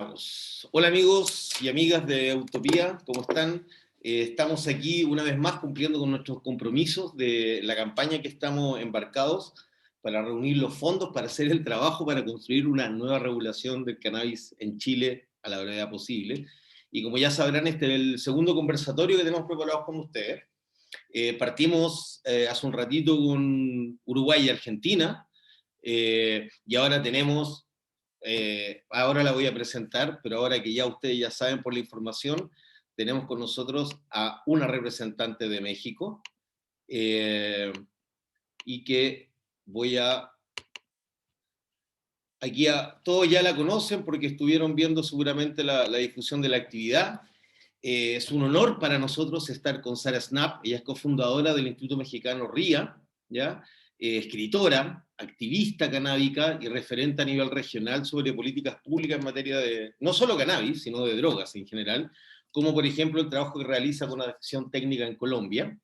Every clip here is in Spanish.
Vamos. Hola amigos y amigas de Utopía, ¿cómo están? Estamos aquí una vez más cumpliendo con nuestros compromisos de la campaña que estamos embarcados para reunir los fondos, para hacer el trabajo, para construir una nueva regulación del cannabis en Chile a la brevedad posible. Y como ya sabrán, este es el segundo conversatorio que tenemos preparado con ustedes. Partimos hace un ratito con Uruguay y Argentina, y ahora tenemos ahora la voy a presentar, pero ahora que ya ustedes ya saben por la información, tenemos con nosotros a una representante de México, y que voy a... Aquí todos ya la conocen porque estuvieron viendo seguramente la difusión de la actividad. Es un honor para nosotros estar con Sara Snap, ella es cofundadora del Instituto Mexicano RIA, ¿ya? Escritora, activista canábica y referente a nivel regional sobre políticas públicas en materia de, no solo cannabis, sino de drogas en general, como por ejemplo el trabajo que realiza con la Acción Técnica en Colombia.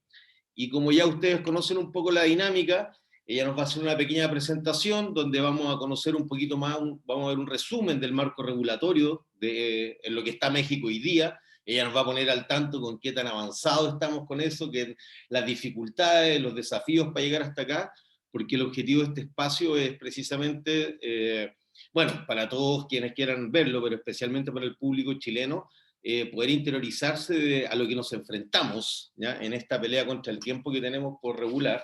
Y como ya ustedes conocen un poco la dinámica, ella nos va a hacer una pequeña presentación donde vamos a conocer un poquito más, vamos a ver un resumen del marco regulatorio en lo que está México hoy día. Ella nos va a poner al tanto con qué tan avanzado estamos con eso, que las dificultades, los desafíos para llegar hasta acá, porque el objetivo de este espacio es precisamente, bueno, para todos quienes quieran verlo, pero especialmente para el público chileno, poder interiorizarse a lo que nos enfrentamos, ¿ya? En esta pelea contra el tiempo que tenemos por regular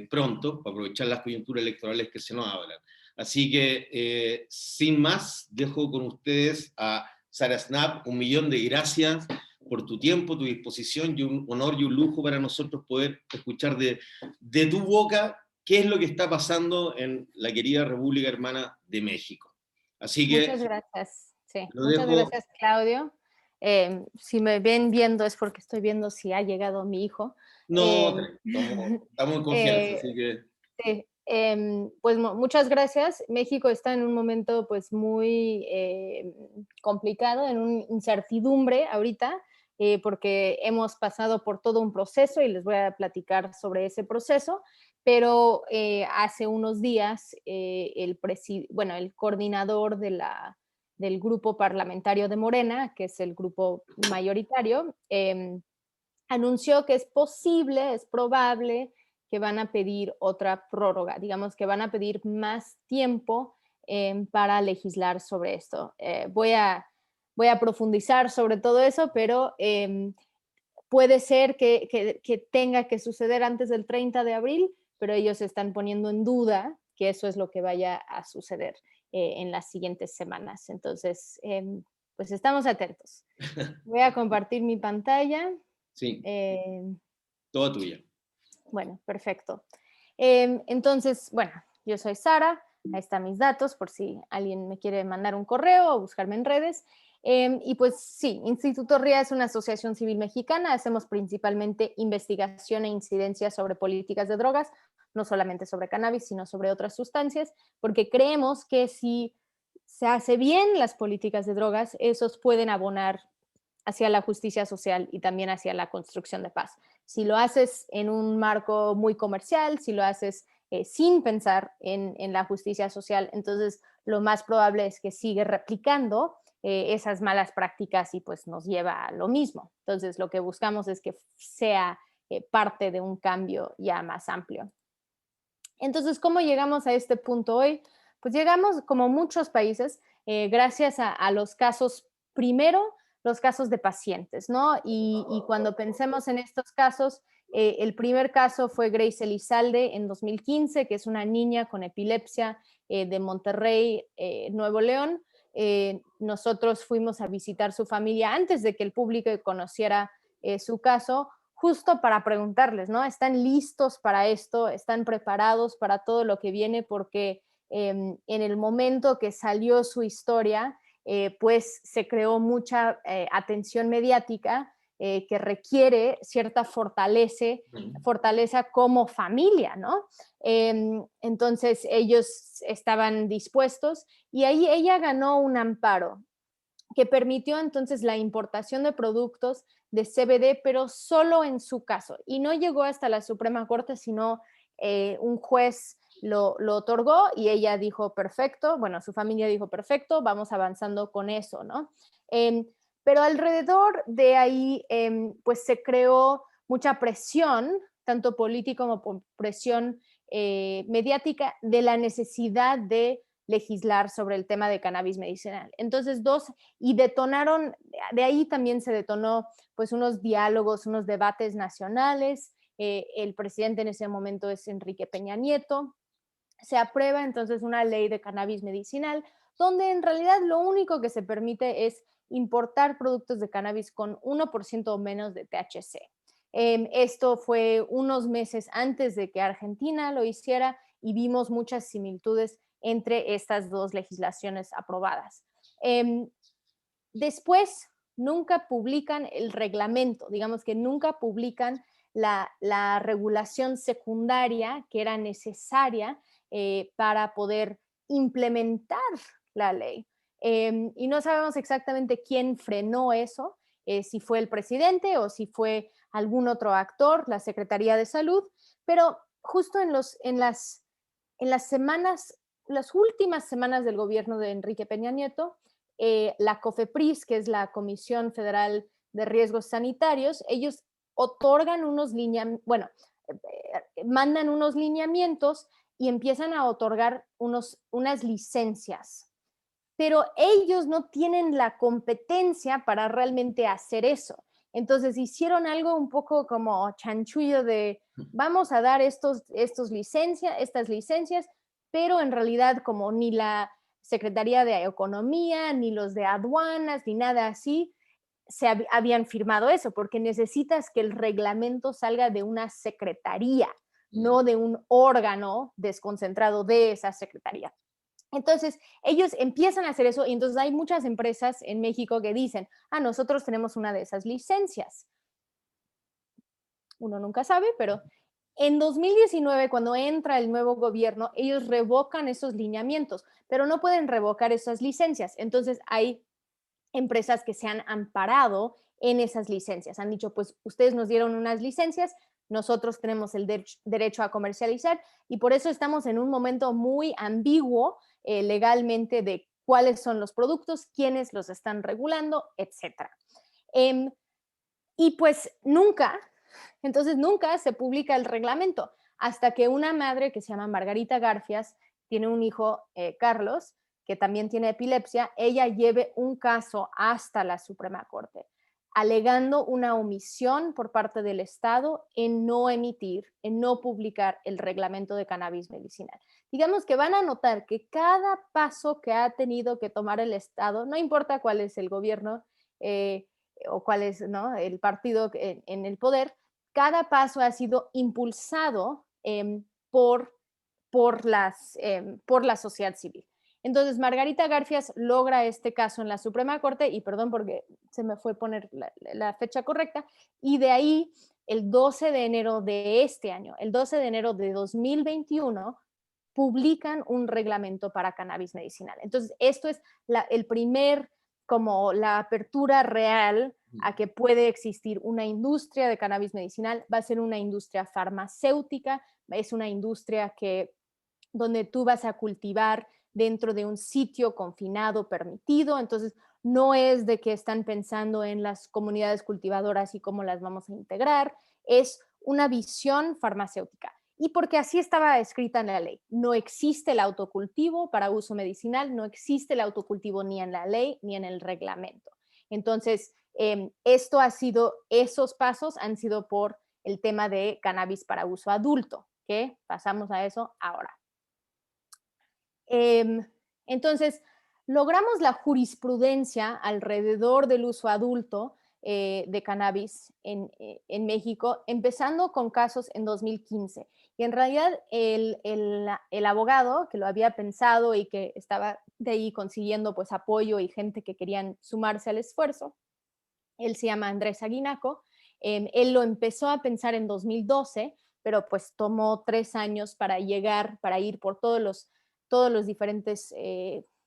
pronto, para aprovechar las coyunturas electorales que se nos abran. Así que, sin más, dejo con ustedes a Sara Snap. 1.000.000 de gracias por tu tiempo, tu disposición, y un honor y un lujo para nosotros poder escuchar de tu boca qué es lo que está pasando en la querida República Hermana de México. Así que Muchas gracias. Sí, lo muchas dejo. gracias, Claudio. Si me ven viendo es porque estoy viendo si ha llegado mi hijo. No, Em, estamos en confianza, eh, así que... sí, pues muchas gracias. México está en un momento pues muy complicado, en una incertidumbre ahorita, porque hemos pasado por todo un proceso y les voy a platicar sobre ese proceso, pero hace unos días el coordinador del grupo parlamentario de Morena, que es el grupo mayoritario, anunció que es posible, es probable que van a pedir otra prórroga, digamos que van a pedir más tiempo para legislar sobre esto. Voy a profundizar sobre todo eso, pero puede ser que tenga que suceder antes del 30 de abril, pero ellos están poniendo en duda que eso es lo que vaya a suceder en las siguientes semanas. Entonces, pues estamos atentos. Voy a compartir mi pantalla. Sí, Eh, toda tuya. bueno, perfecto. Entonces, bueno, yo soy Sara, ahí están mis datos por si alguien me quiere mandar un correo o buscarme en redes. Y pues sí, Instituto RIA es una asociación civil mexicana, hacemos principalmente investigación e incidencia sobre políticas de drogas, no solamente sobre cannabis, sino sobre otras sustancias, porque creemos que si se hace bien las políticas de drogas, esos pueden abonar hacia la justicia social y también hacia la construcción de paz. Si lo haces en un marco muy comercial, si lo haces sin pensar en la justicia social, entonces lo más probable es que sigue replicando esas malas prácticas y pues nos lleva a lo mismo. Entonces lo que buscamos es que sea parte de un cambio ya más amplio. Entonces, ¿cómo llegamos a este punto hoy? Pues llegamos, como muchos países, gracias a los casos, primero, los casos de pacientes, ¿no? Y cuando pensemos en estos casos, el primer caso fue Grace Elizalde en 2015, que es una niña con epilepsia de Monterrey, Nuevo León. Nosotros fuimos a visitar su familia antes de que el público conociera su caso, justo para preguntarles, ¿no? ¿Están listos para esto? ¿Están preparados para todo lo que viene? Porque en el momento que salió su historia, pues se creó mucha atención mediática que requiere cierta fortaleza como familia, ¿no? Entonces ellos estaban dispuestos y ahí ella ganó un amparo que permitió entonces la importación de productos de CBD, pero solo en su caso. Y no llegó hasta la Suprema Corte, sino un juez lo otorgó y ella dijo, perfecto, bueno, su familia dijo, perfecto, vamos avanzando con eso, ¿no? Em, pero alrededor de ahí, pues se creó mucha presión, tanto política como presión mediática, de la necesidad de legislar sobre el tema de cannabis medicinal. Entonces, y detonaron, de ahí también se detonó pues unos diálogos, unos debates nacionales. El presidente en ese momento es Enrique Peña Nieto. Se aprueba entonces una ley de cannabis medicinal, donde en realidad lo único que se permite es importar productos de cannabis con 1% o menos de THC. Esto fue unos meses antes de que Argentina lo hiciera y vimos muchas similitudes entre estas dos legislaciones aprobadas. Después, nunca publican el reglamento, digamos que nunca publican la regulación secundaria que era necesaria para poder implementar la ley. Y no sabemos exactamente quién frenó eso, si fue el presidente o si fue algún otro actor, la Secretaría de Salud, pero justo en las semanas, las últimas semanas del gobierno de Enrique Peña Nieto, la COFEPRIS, que es la Comisión Federal de Riesgos Sanitarios, ellos otorgan unos mandan unos lineamientos y empiezan a otorgar unas licencias, pero ellos no tienen la competencia para realmente hacer eso. Entonces hicieron algo un poco como chanchullo de vamos a dar estas licencias, pero en realidad como ni la Secretaría de Economía, ni los de aduanas, ni nada así, habían firmado eso, porque necesitas que el reglamento salga de una secretaría, no de un órgano desconcentrado de esa secretaría. Entonces, ellos empiezan a hacer eso y entonces hay muchas empresas en México que dicen, nosotros tenemos una de esas licencias. Uno nunca sabe, pero en 2019, cuando entra el nuevo gobierno, ellos revocan esos lineamientos, pero no pueden revocar esas licencias. Entonces, hay empresas que se han amparado en esas licencias. Han dicho, pues ustedes nos dieron unas licencias, nosotros tenemos el derecho a comercializar y por eso estamos en un momento muy ambiguo legalmente de cuáles son los productos, quiénes los están regulando, etc. Y pues entonces nunca se publica el reglamento hasta que una madre que se llama Margarita Garfias tiene un hijo, Carlos, que también tiene epilepsia, ella lleve un caso hasta la Suprema Corte, alegando una omisión por parte del Estado en no emitir, en no publicar el reglamento de cannabis medicinal. Digamos que van a notar que cada paso que ha tenido que tomar el Estado, no importa cuál es el gobierno o cuál es, ¿no?, el partido en el poder, cada paso ha sido impulsado por la sociedad civil. Entonces, Margarita Garfias logra este caso en la Suprema Corte, y perdón porque se me fue poner la fecha correcta, y de ahí, el 12 de enero de este año, el 12 de enero de 2021, publican un reglamento para cannabis medicinal. Entonces, esto es el primer, como la apertura real a que puede existir una industria de cannabis medicinal. Va a ser una industria farmacéutica, es una industria donde tú vas a cultivar dentro de un sitio confinado permitido. Entonces, no es de que están pensando en las comunidades cultivadoras y cómo las vamos a integrar, es una visión farmacéutica. Y porque así estaba escrita en la ley. No existe el autocultivo para uso medicinal, no existe el autocultivo ni en la ley ni en el reglamento. Entonces, esos pasos han sido por el tema de cannabis para uso adulto, que pasamos a eso ahora. Entonces, logramos la jurisprudencia alrededor del uso adulto de cannabis en México, empezando con casos en 2015. Y en realidad el abogado que lo había pensado y que estaba de ahí consiguiendo pues apoyo y gente que querían sumarse al esfuerzo, él se llama Andrés Aguinaco, él lo empezó a pensar en 2012, pero pues tomó 3 años para ir por todos los diferentes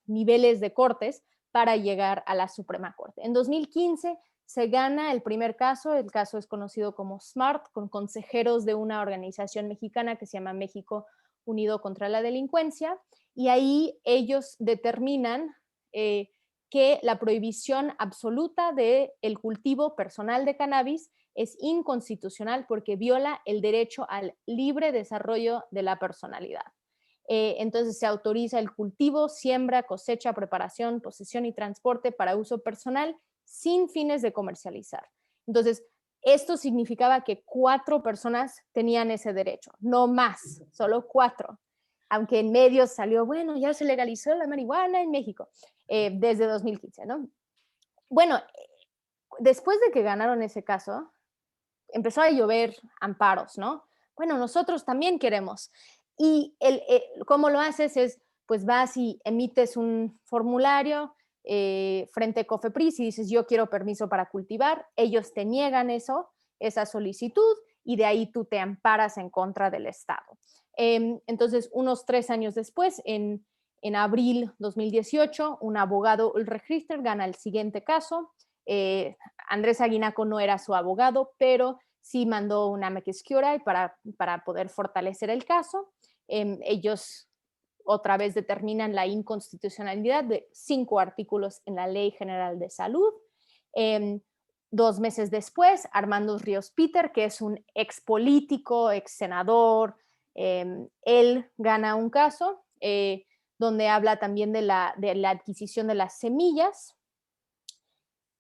niveles de cortes para llegar a la Suprema Corte. En 2015 se gana el primer caso, el caso es conocido como SMART, con consejeros de una organización mexicana que se llama México Unido contra la Delincuencia, y ahí ellos determinan que la prohibición absoluta del cultivo personal de cannabis es inconstitucional porque viola el derecho al libre desarrollo de la personalidad. Entonces se autoriza el cultivo, siembra, cosecha, preparación, posesión y transporte para uso personal sin fines de comercializar. Entonces, esto significaba que 4 personas tenían ese derecho, no más, solo 4. Aunque en medios salió, bueno, ya se legalizó la marihuana en México desde 2015, ¿no? Bueno, después de que ganaron ese caso, empezó a llover amparos, ¿no? Bueno, nosotros también queremos. Y cómo lo haces es, pues vas y emites un formulario frente a Cofepris y dices, yo quiero permiso para cultivar. Ellos te niegan eso, esa solicitud, y de ahí tú te amparas en contra del Estado. Entonces, unos 3 años después, en abril 2018, un abogado, Ulrich Richter, gana el siguiente caso. Andrés Aguinaco no era su abogado, pero sí mandó una amicus curiae para poder fortalecer el caso. Ellos otra vez determinan la inconstitucionalidad de 5 artículos en la Ley General de Salud. 2 meses después, Armando Ríos Peter, que es un ex político, ex senador, él gana un caso donde habla también de la adquisición de las semillas.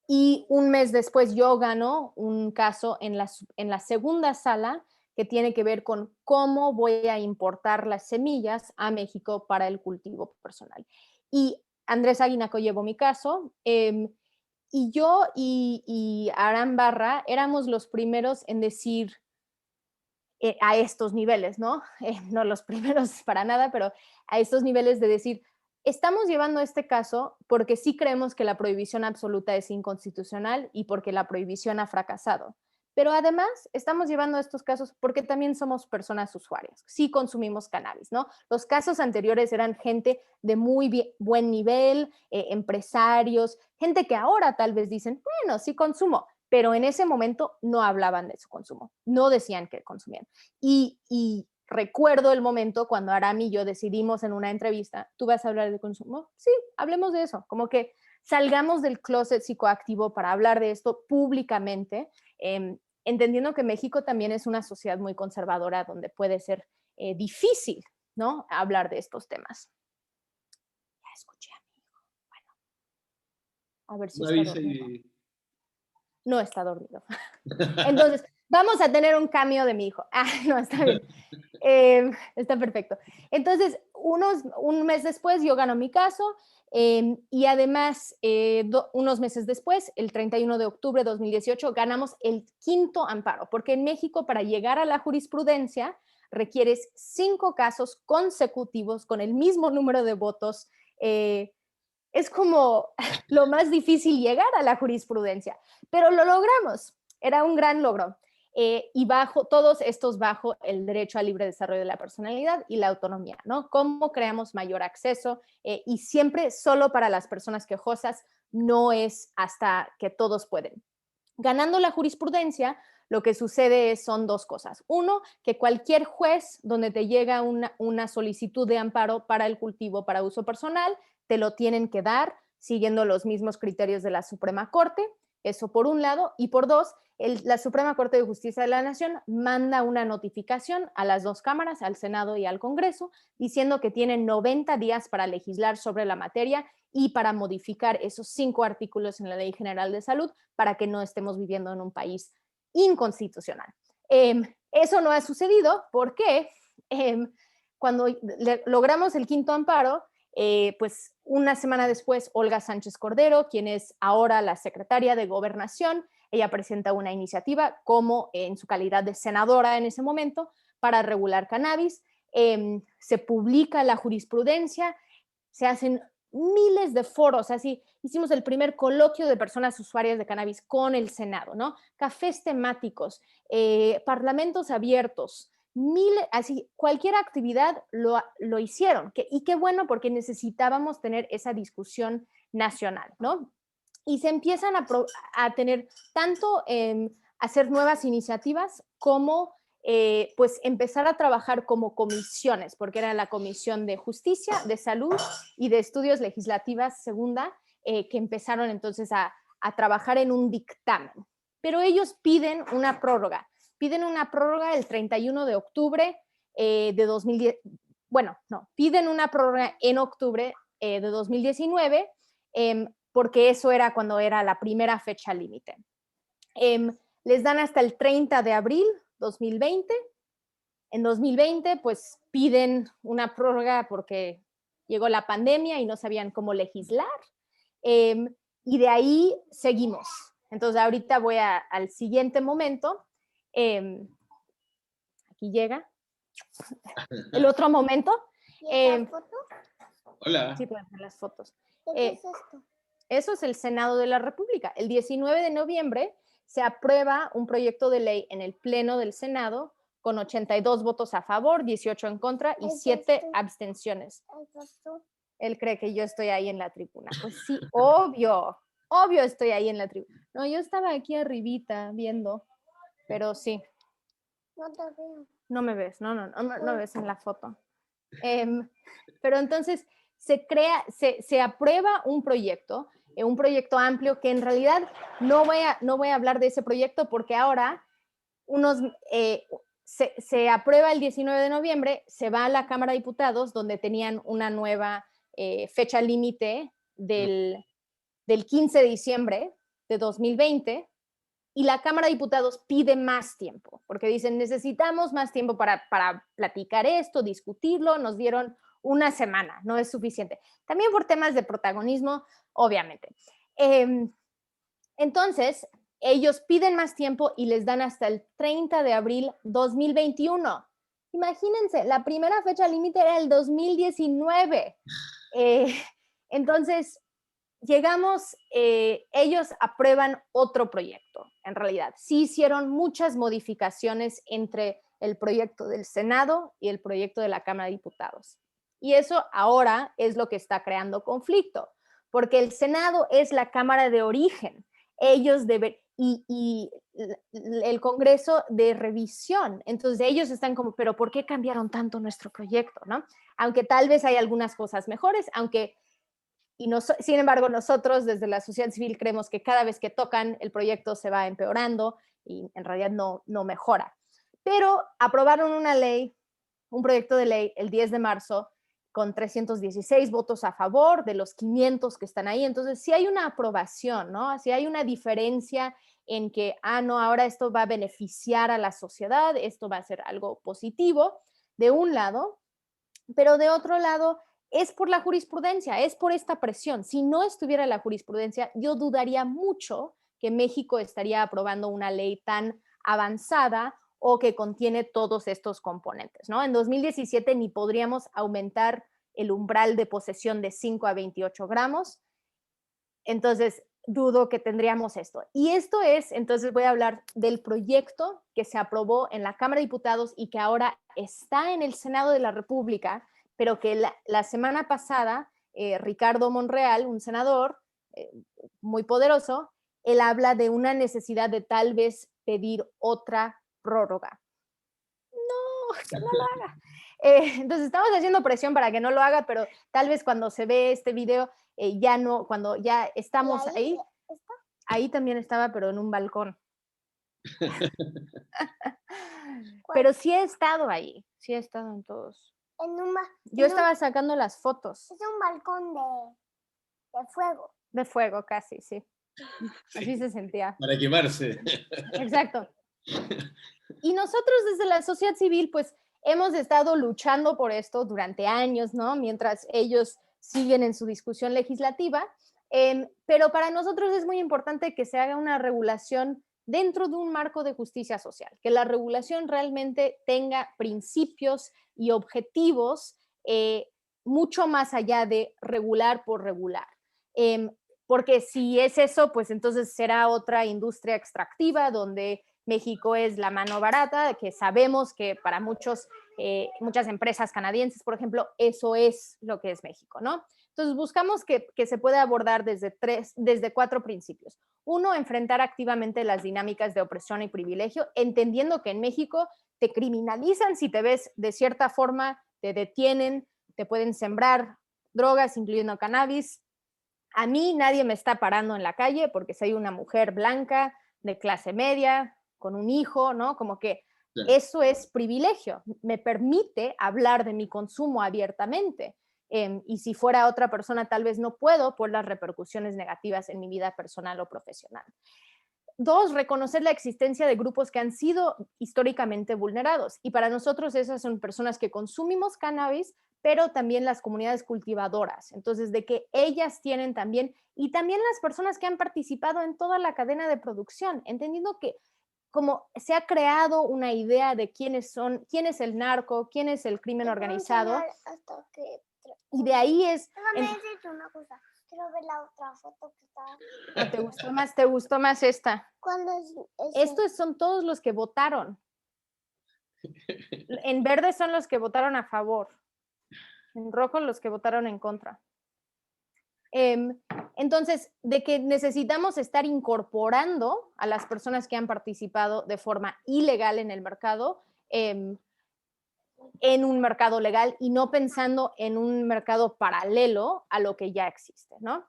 Y un mes después yo gano un caso en la segunda sala que tiene que ver con cómo voy a importar las semillas a México para el cultivo personal. Y Andrés Aguinaco llevó mi caso, y yo y Aram Barra éramos los primeros en decir a estos niveles, ¿no? No los primeros para nada, pero a estos niveles de decir, estamos llevando este caso porque sí creemos que la prohibición absoluta es inconstitucional y porque la prohibición ha fracasado. Pero además estamos llevando estos casos porque también somos personas usuarias, sí consumimos cannabis, ¿no? Los casos anteriores eran gente de muy buen nivel, empresarios, gente que ahora tal vez dicen, bueno, sí consumo, pero en ese momento no hablaban de su consumo, no decían que consumían. Y recuerdo el momento cuando Aram y yo decidimos en una entrevista, ¿tú vas a hablar de consumo? Sí, hablemos de eso, como que salgamos del closet psicoactivo para hablar de esto públicamente, entendiendo que México también es una sociedad muy conservadora donde puede ser difícil, ¿no? Hablar de estos temas. Ya escuché a mi hijo. Bueno, a ver si está dormido. No está dormido. Entonces, vamos a tener un cambio de mi hijo. No, está bien. Está perfecto. Entonces, un mes después yo gano mi caso y además unos meses después, el 31 de octubre de 2018, ganamos el 5º amparo, porque en México para llegar a la jurisprudencia requieres 5 casos consecutivos con el mismo número de votos. Es como lo más difícil llegar a la jurisprudencia, pero lo logramos. Era un gran logro. Y todos estos bajo el derecho al libre desarrollo de la personalidad y la autonomía, ¿no? ¿Cómo creamos mayor acceso? Y siempre solo para las personas quejosas, no es hasta que todos pueden. Ganando la jurisprudencia, lo que sucede son 2 cosas. Uno, que cualquier juez donde te llega una solicitud de amparo para el cultivo para uso personal, te lo tienen que dar siguiendo los mismos criterios de la Suprema Corte. Eso por un lado. Y por 2, la Suprema Corte de Justicia de la Nación manda una notificación a las 2 cámaras, al Senado y al Congreso, diciendo que tienen 90 días para legislar sobre la materia y para modificar esos 5 artículos en la Ley General de Salud para que no estemos viviendo en un país inconstitucional. Eso no ha sucedido porque cuando logramos el 5º amparo, pues una semana después, Olga Sánchez Cordero, quien es ahora la secretaria de Gobernación, ella presenta una iniciativa como en su calidad de senadora en ese momento para regular cannabis. Se publica la jurisprudencia, se hacen miles de foros, así hicimos el primer coloquio de personas usuarias de cannabis con el Senado, ¿no? Cafés temáticos, parlamentos abiertos, así, cualquier actividad lo hicieron, y qué bueno porque necesitábamos tener esa discusión nacional, ¿no? Y se empiezan a tener tanto hacer nuevas iniciativas como pues empezar a trabajar como comisiones, porque era la Comisión de Justicia, de Salud y de Estudios Legislativas segunda, que empezaron entonces a trabajar en un dictamen. Pero ellos piden una prórroga el 31 de octubre de 2010, bueno, no, piden una prórroga en octubre de 2019, porque eso era cuando era la primera fecha límite. Les dan hasta el 30 de abril 2020. En 2020, pues piden una prórroga porque llegó la pandemia y no sabían cómo legislar. Y de ahí seguimos. Entonces, ahorita voy al siguiente momento. Aquí llega el otro momento. ¿Foto? Hola. Sí, pueden ver las fotos. ¿Qué es esto? Eso es el Senado de la República. El 19 de noviembre se aprueba un proyecto de ley en el Pleno del Senado con 82 votos a favor, 18 en contra y 7 abstenciones. Él cree que yo estoy ahí en la tribuna. Pues sí, obvio estoy ahí en la tribuna. No, yo estaba aquí arribita viendo, pero sí. No te veo. No me ves, no ves en la foto. Pero entonces se aprueba un proyecto amplio que en realidad no voy a hablar de ese proyecto porque ahora se aprueba el 19 de noviembre, se va a la Cámara de Diputados donde tenían una nueva fecha límite del 15 de diciembre de 2020 y la Cámara de Diputados pide más tiempo porque dicen necesitamos más tiempo para platicar esto, discutirlo, nos dieron una semana, no es suficiente. También por temas de protagonismo, obviamente. Entonces, ellos piden más tiempo y les dan hasta el 30 de abril 2021. Imagínense, la primera fecha límite era el 2019. Entonces, llegamos, ellos aprueban otro proyecto, en realidad. Sí hicieron muchas modificaciones entre el proyecto del Senado y el proyecto de la Cámara de Diputados. Y eso ahora es lo que está creando conflicto, porque el Senado es la Cámara de origen. Ellos deben, y el Congreso de revisión. Entonces ellos están como, pero ¿por qué cambiaron tanto nuestro proyecto? ¿No? Aunque tal vez hay algunas cosas mejores, sin embargo, nosotros desde la sociedad civil creemos que cada vez que tocan el proyecto se va empeorando y en realidad no mejora. Pero aprobaron un proyecto de ley el 10 de marzo con 316 votos a favor de los 500 que están ahí. Entonces, sí hay una aprobación, ¿no? Sí hay una diferencia en que, no, ahora esto va a beneficiar a la sociedad, esto va a ser algo positivo, de un lado, pero de otro lado, es por la jurisprudencia, es por esta presión. Si no estuviera la jurisprudencia, yo dudaría mucho que México estaría aprobando una ley tan avanzada o que contiene todos estos componentes, ¿no? En 2017 ni podríamos aumentar el umbral de posesión de 5 a 28 gramos. Entonces, dudo que tendríamos esto. Y esto es, entonces voy a hablar del proyecto que se aprobó en la Cámara de Diputados y que ahora está en el Senado de la República, pero que la semana pasada, Ricardo Monreal, un senador muy poderoso, él habla de una necesidad de tal vez pedir otra prórroga. No, que no lo haga. Entonces estamos haciendo presión para que no lo haga, pero tal vez cuando se ve este video, ya no, cuando ya estamos ahí, ahí también estaba, pero en un balcón. Pero sí he estado ahí, sí he estado en todos. Yo estaba sacando las fotos. Es un balcón de fuego. De fuego casi, sí. Así se sentía. Para quemarse. Exacto. Y nosotros desde la sociedad civil, pues hemos estado luchando por esto durante años, ¿no? Mientras ellos siguen en su discusión legislativa, pero para nosotros es muy importante que se haga una regulación dentro de un marco de justicia social, que la regulación realmente tenga principios y objetivos mucho más allá de regular por regular. Porque si es eso, pues entonces será otra industria extractiva donde México es la mano barata, que sabemos que para muchas empresas canadienses, por ejemplo, eso es lo que es México, ¿no? Entonces buscamos que se pueda abordar desde 4 principios. 1, enfrentar activamente las dinámicas de opresión y privilegio, entendiendo que en México te criminalizan si te ves de cierta forma, te detienen, te pueden sembrar drogas, incluyendo cannabis. A mí nadie me está parando en la calle porque soy una mujer blanca, de clase media, con un hijo, ¿no? Como que Claro. eso es privilegio, me permite hablar de mi consumo abiertamente. Y si fuera otra persona, tal vez no puedo por las repercusiones negativas en mi vida personal o profesional. Dos, reconocer la existencia de grupos que han sido históricamente vulnerados. Y para nosotros esas son personas que consumimos cannabis, pero también las comunidades cultivadoras. Entonces, de que ellas tienen también, y también las personas que han participado en toda la cadena de producción, entendiendo que como se ha creado una idea de quiénes son, quién es el narco, quién es el crimen organizado, Hasta que... y de ahí es... Déjame decirte una cosa. Quiero ver la otra foto que está. ¿No te gustó más esta? ¿Cuándo es Estos son todos los que votaron. En verde son los que votaron a favor. En rojo los que votaron en contra. Entonces, de que necesitamos estar incorporando a las personas que han participado de forma ilegal en el mercado, en un mercado legal y no pensando en un mercado paralelo a lo que ya existe, ¿no?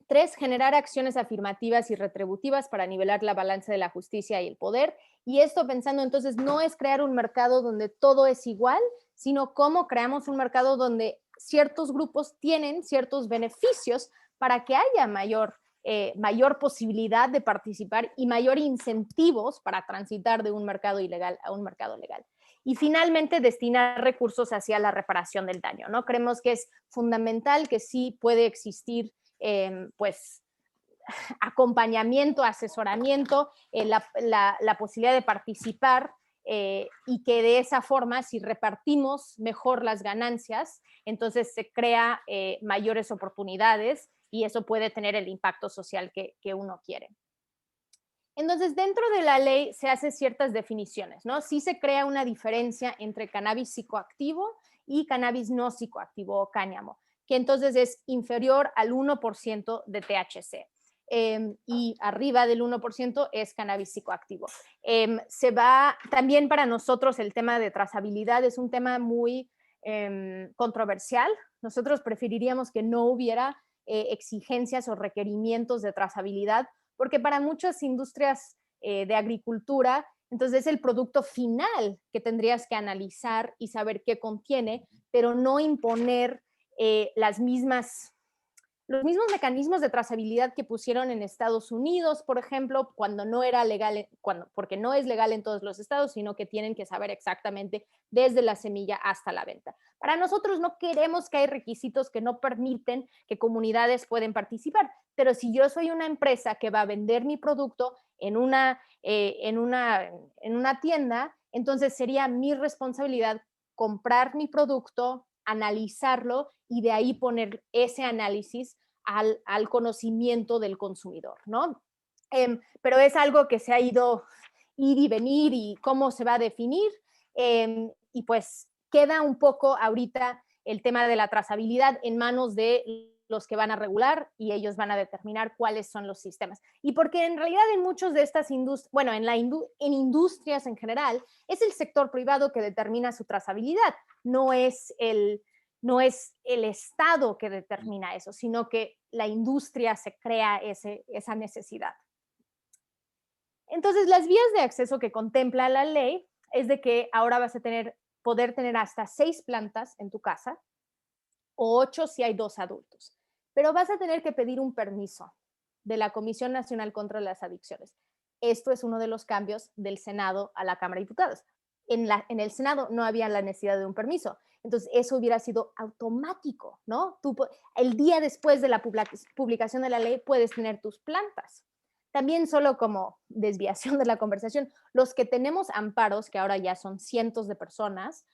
Tres, generar acciones afirmativas y retributivas para nivelar la balanza de la justicia y el poder. Y esto pensando entonces no es crear un mercado donde todo es igual, sino cómo creamos un mercado donde ciertos grupos tienen ciertos beneficios para que haya mayor posibilidad de participar y mayor incentivos para transitar de un mercado ilegal a un mercado legal. Y finalmente, destinar recursos hacia la reparación del daño, ¿no? Creemos que es fundamental que sí puede existir pues acompañamiento, asesoramiento, la posibilidad de participar y que de esa forma, si repartimos mejor las ganancias, entonces se crea mayores oportunidades y eso puede tener el impacto social que uno quiere. Entonces, dentro de la ley se hacen ciertas definiciones, ¿no? Sí se crea una diferencia entre cannabis psicoactivo y cannabis no psicoactivo o cáñamo, que entonces es inferior al 1% de THC. Y arriba del 1% es cannabis psicoactivo. También para nosotros el tema de trazabilidad es un tema muy controversial. Nosotros preferiríamos que no hubiera exigencias o requerimientos de trazabilidad, porque para muchas industrias de agricultura, entonces es el producto final que tendrías que analizar y saber qué contiene, pero no imponer los mismos mecanismos de trazabilidad que pusieron en Estados Unidos, por ejemplo, cuando no era legal, porque no es legal en todos los estados, sino que tienen que saber exactamente desde la semilla hasta la venta. Para nosotros no queremos que hay requisitos que no permiten que comunidades pueden participar, pero si yo soy una empresa que va a vender mi producto en una tienda, entonces sería mi responsabilidad comprar mi producto, analizarlo y de ahí poner ese análisis al conocimiento del consumidor, ¿no? Pero es algo que se ha ido ir y venir y cómo se va a definir, y pues queda un poco ahorita el tema de la trazabilidad en manos de los que van a regular y ellos van a determinar cuáles son los sistemas. Y porque en realidad en muchos de estas industrias, bueno, en industrias en general, es el sector privado que determina su trazabilidad, no es el Estado que determina eso, sino que la industria se crea esa necesidad. Entonces, las vías de acceso que contempla la ley es de que ahora vas a poder tener hasta 6 plantas en tu casa, o 8 si hay 2 adultos, pero vas a tener que pedir un permiso de la Comisión Nacional contra las Adicciones. Esto es uno de los cambios del Senado a la Cámara de Diputados. En el Senado no había la necesidad de un permiso. Entonces, eso hubiera sido automático, ¿no? El día después de la publicación de la ley puedes tener tus plantas. También solo como desviación de la conversación, los que tenemos amparos, que ahora ya son cientos de personas,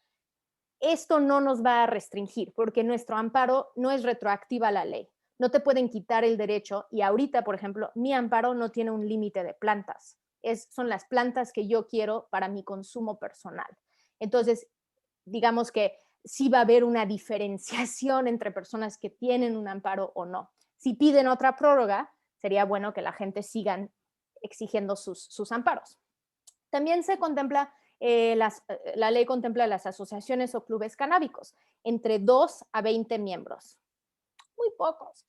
esto no nos va a restringir porque nuestro amparo no es retroactiva a la ley. No te pueden quitar el derecho y ahorita, por ejemplo, mi amparo no tiene un límite de plantas. Son las plantas que yo quiero para mi consumo personal. Entonces, digamos que sí va a haber una diferenciación entre personas que tienen un amparo o no. Si piden otra prórroga, sería bueno que la gente sigan exigiendo sus amparos. También se contempla, la ley contempla las asociaciones o clubes canábicos, entre 2 a 20 miembros. Muy pocos.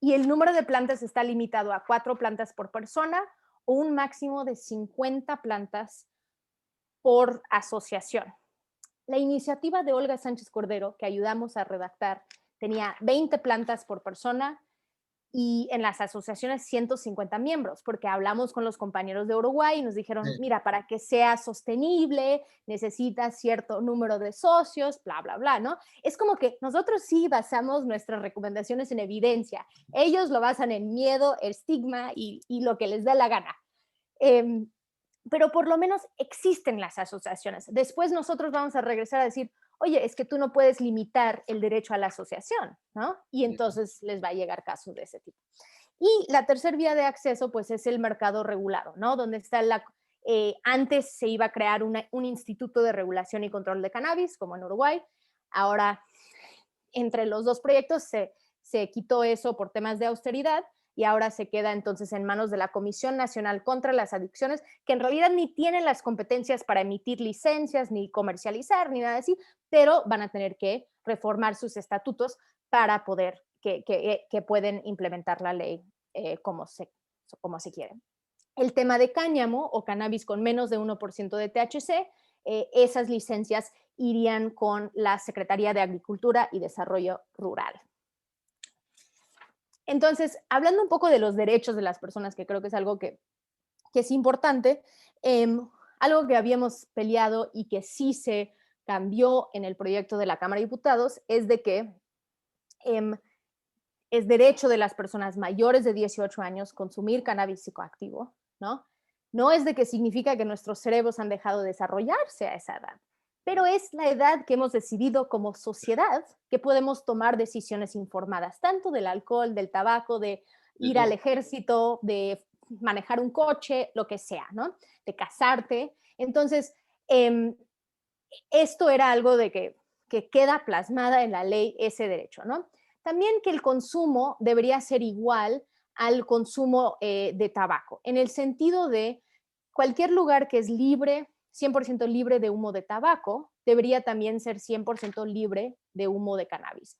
Y el número de plantas está limitado a 4 plantas por persona o un máximo de 50 plantas por asociación. La iniciativa de Olga Sánchez Cordero, que ayudamos a redactar, tenía 20 plantas por persona y en las asociaciones 150 miembros, porque hablamos con los compañeros de Uruguay y nos dijeron, mira, para que sea sostenible necesitas cierto número de socios, bla, bla, bla, ¿no? Es como que nosotros sí basamos nuestras recomendaciones en evidencia, ellos lo basan en miedo, estigma y lo que les dé la gana. Pero por lo menos existen las asociaciones. Después nosotros vamos a regresar a decir, oye, es que tú no puedes limitar el derecho a la asociación, ¿no? Y entonces les va a llegar casos de ese tipo. Y la tercera vía de acceso, pues, es el mercado regulado, ¿no? Donde está antes se iba a crear un instituto de regulación y control de cannabis, como en Uruguay. Ahora, entre los dos proyectos se quitó eso por temas de austeridad y ahora se queda entonces en manos de la Comisión Nacional contra las Adicciones, que en realidad ni tiene las competencias para emitir licencias, ni comercializar, ni nada así, pero van a tener que reformar sus estatutos para poder, que pueden implementar la ley como se quiere. El tema de cáñamo o cannabis con menos de 1% de THC, esas licencias irían con la Secretaría de Agricultura y Desarrollo Rural. Entonces, hablando un poco de los derechos de las personas, que creo que es algo que es importante, algo que habíamos peleado y que sí se cambió en el proyecto de la Cámara de Diputados es de que es derecho de las personas mayores de 18 años consumir cannabis psicoactivo, ¿no? No es de que significa que nuestros cerebros han dejado de desarrollarse a esa edad, pero es la edad que hemos decidido como sociedad que podemos tomar decisiones informadas, tanto del alcohol, del tabaco, de ir al ejército, de manejar un coche, lo que sea, ¿no? De casarte. Entonces, esto era algo de que queda plasmada en la ley ese derecho, ¿no? También que el consumo debería ser igual al consumo de tabaco, en el sentido de cualquier lugar que es libre, 100% libre de humo de tabaco, debería también ser 100% libre de humo de cannabis.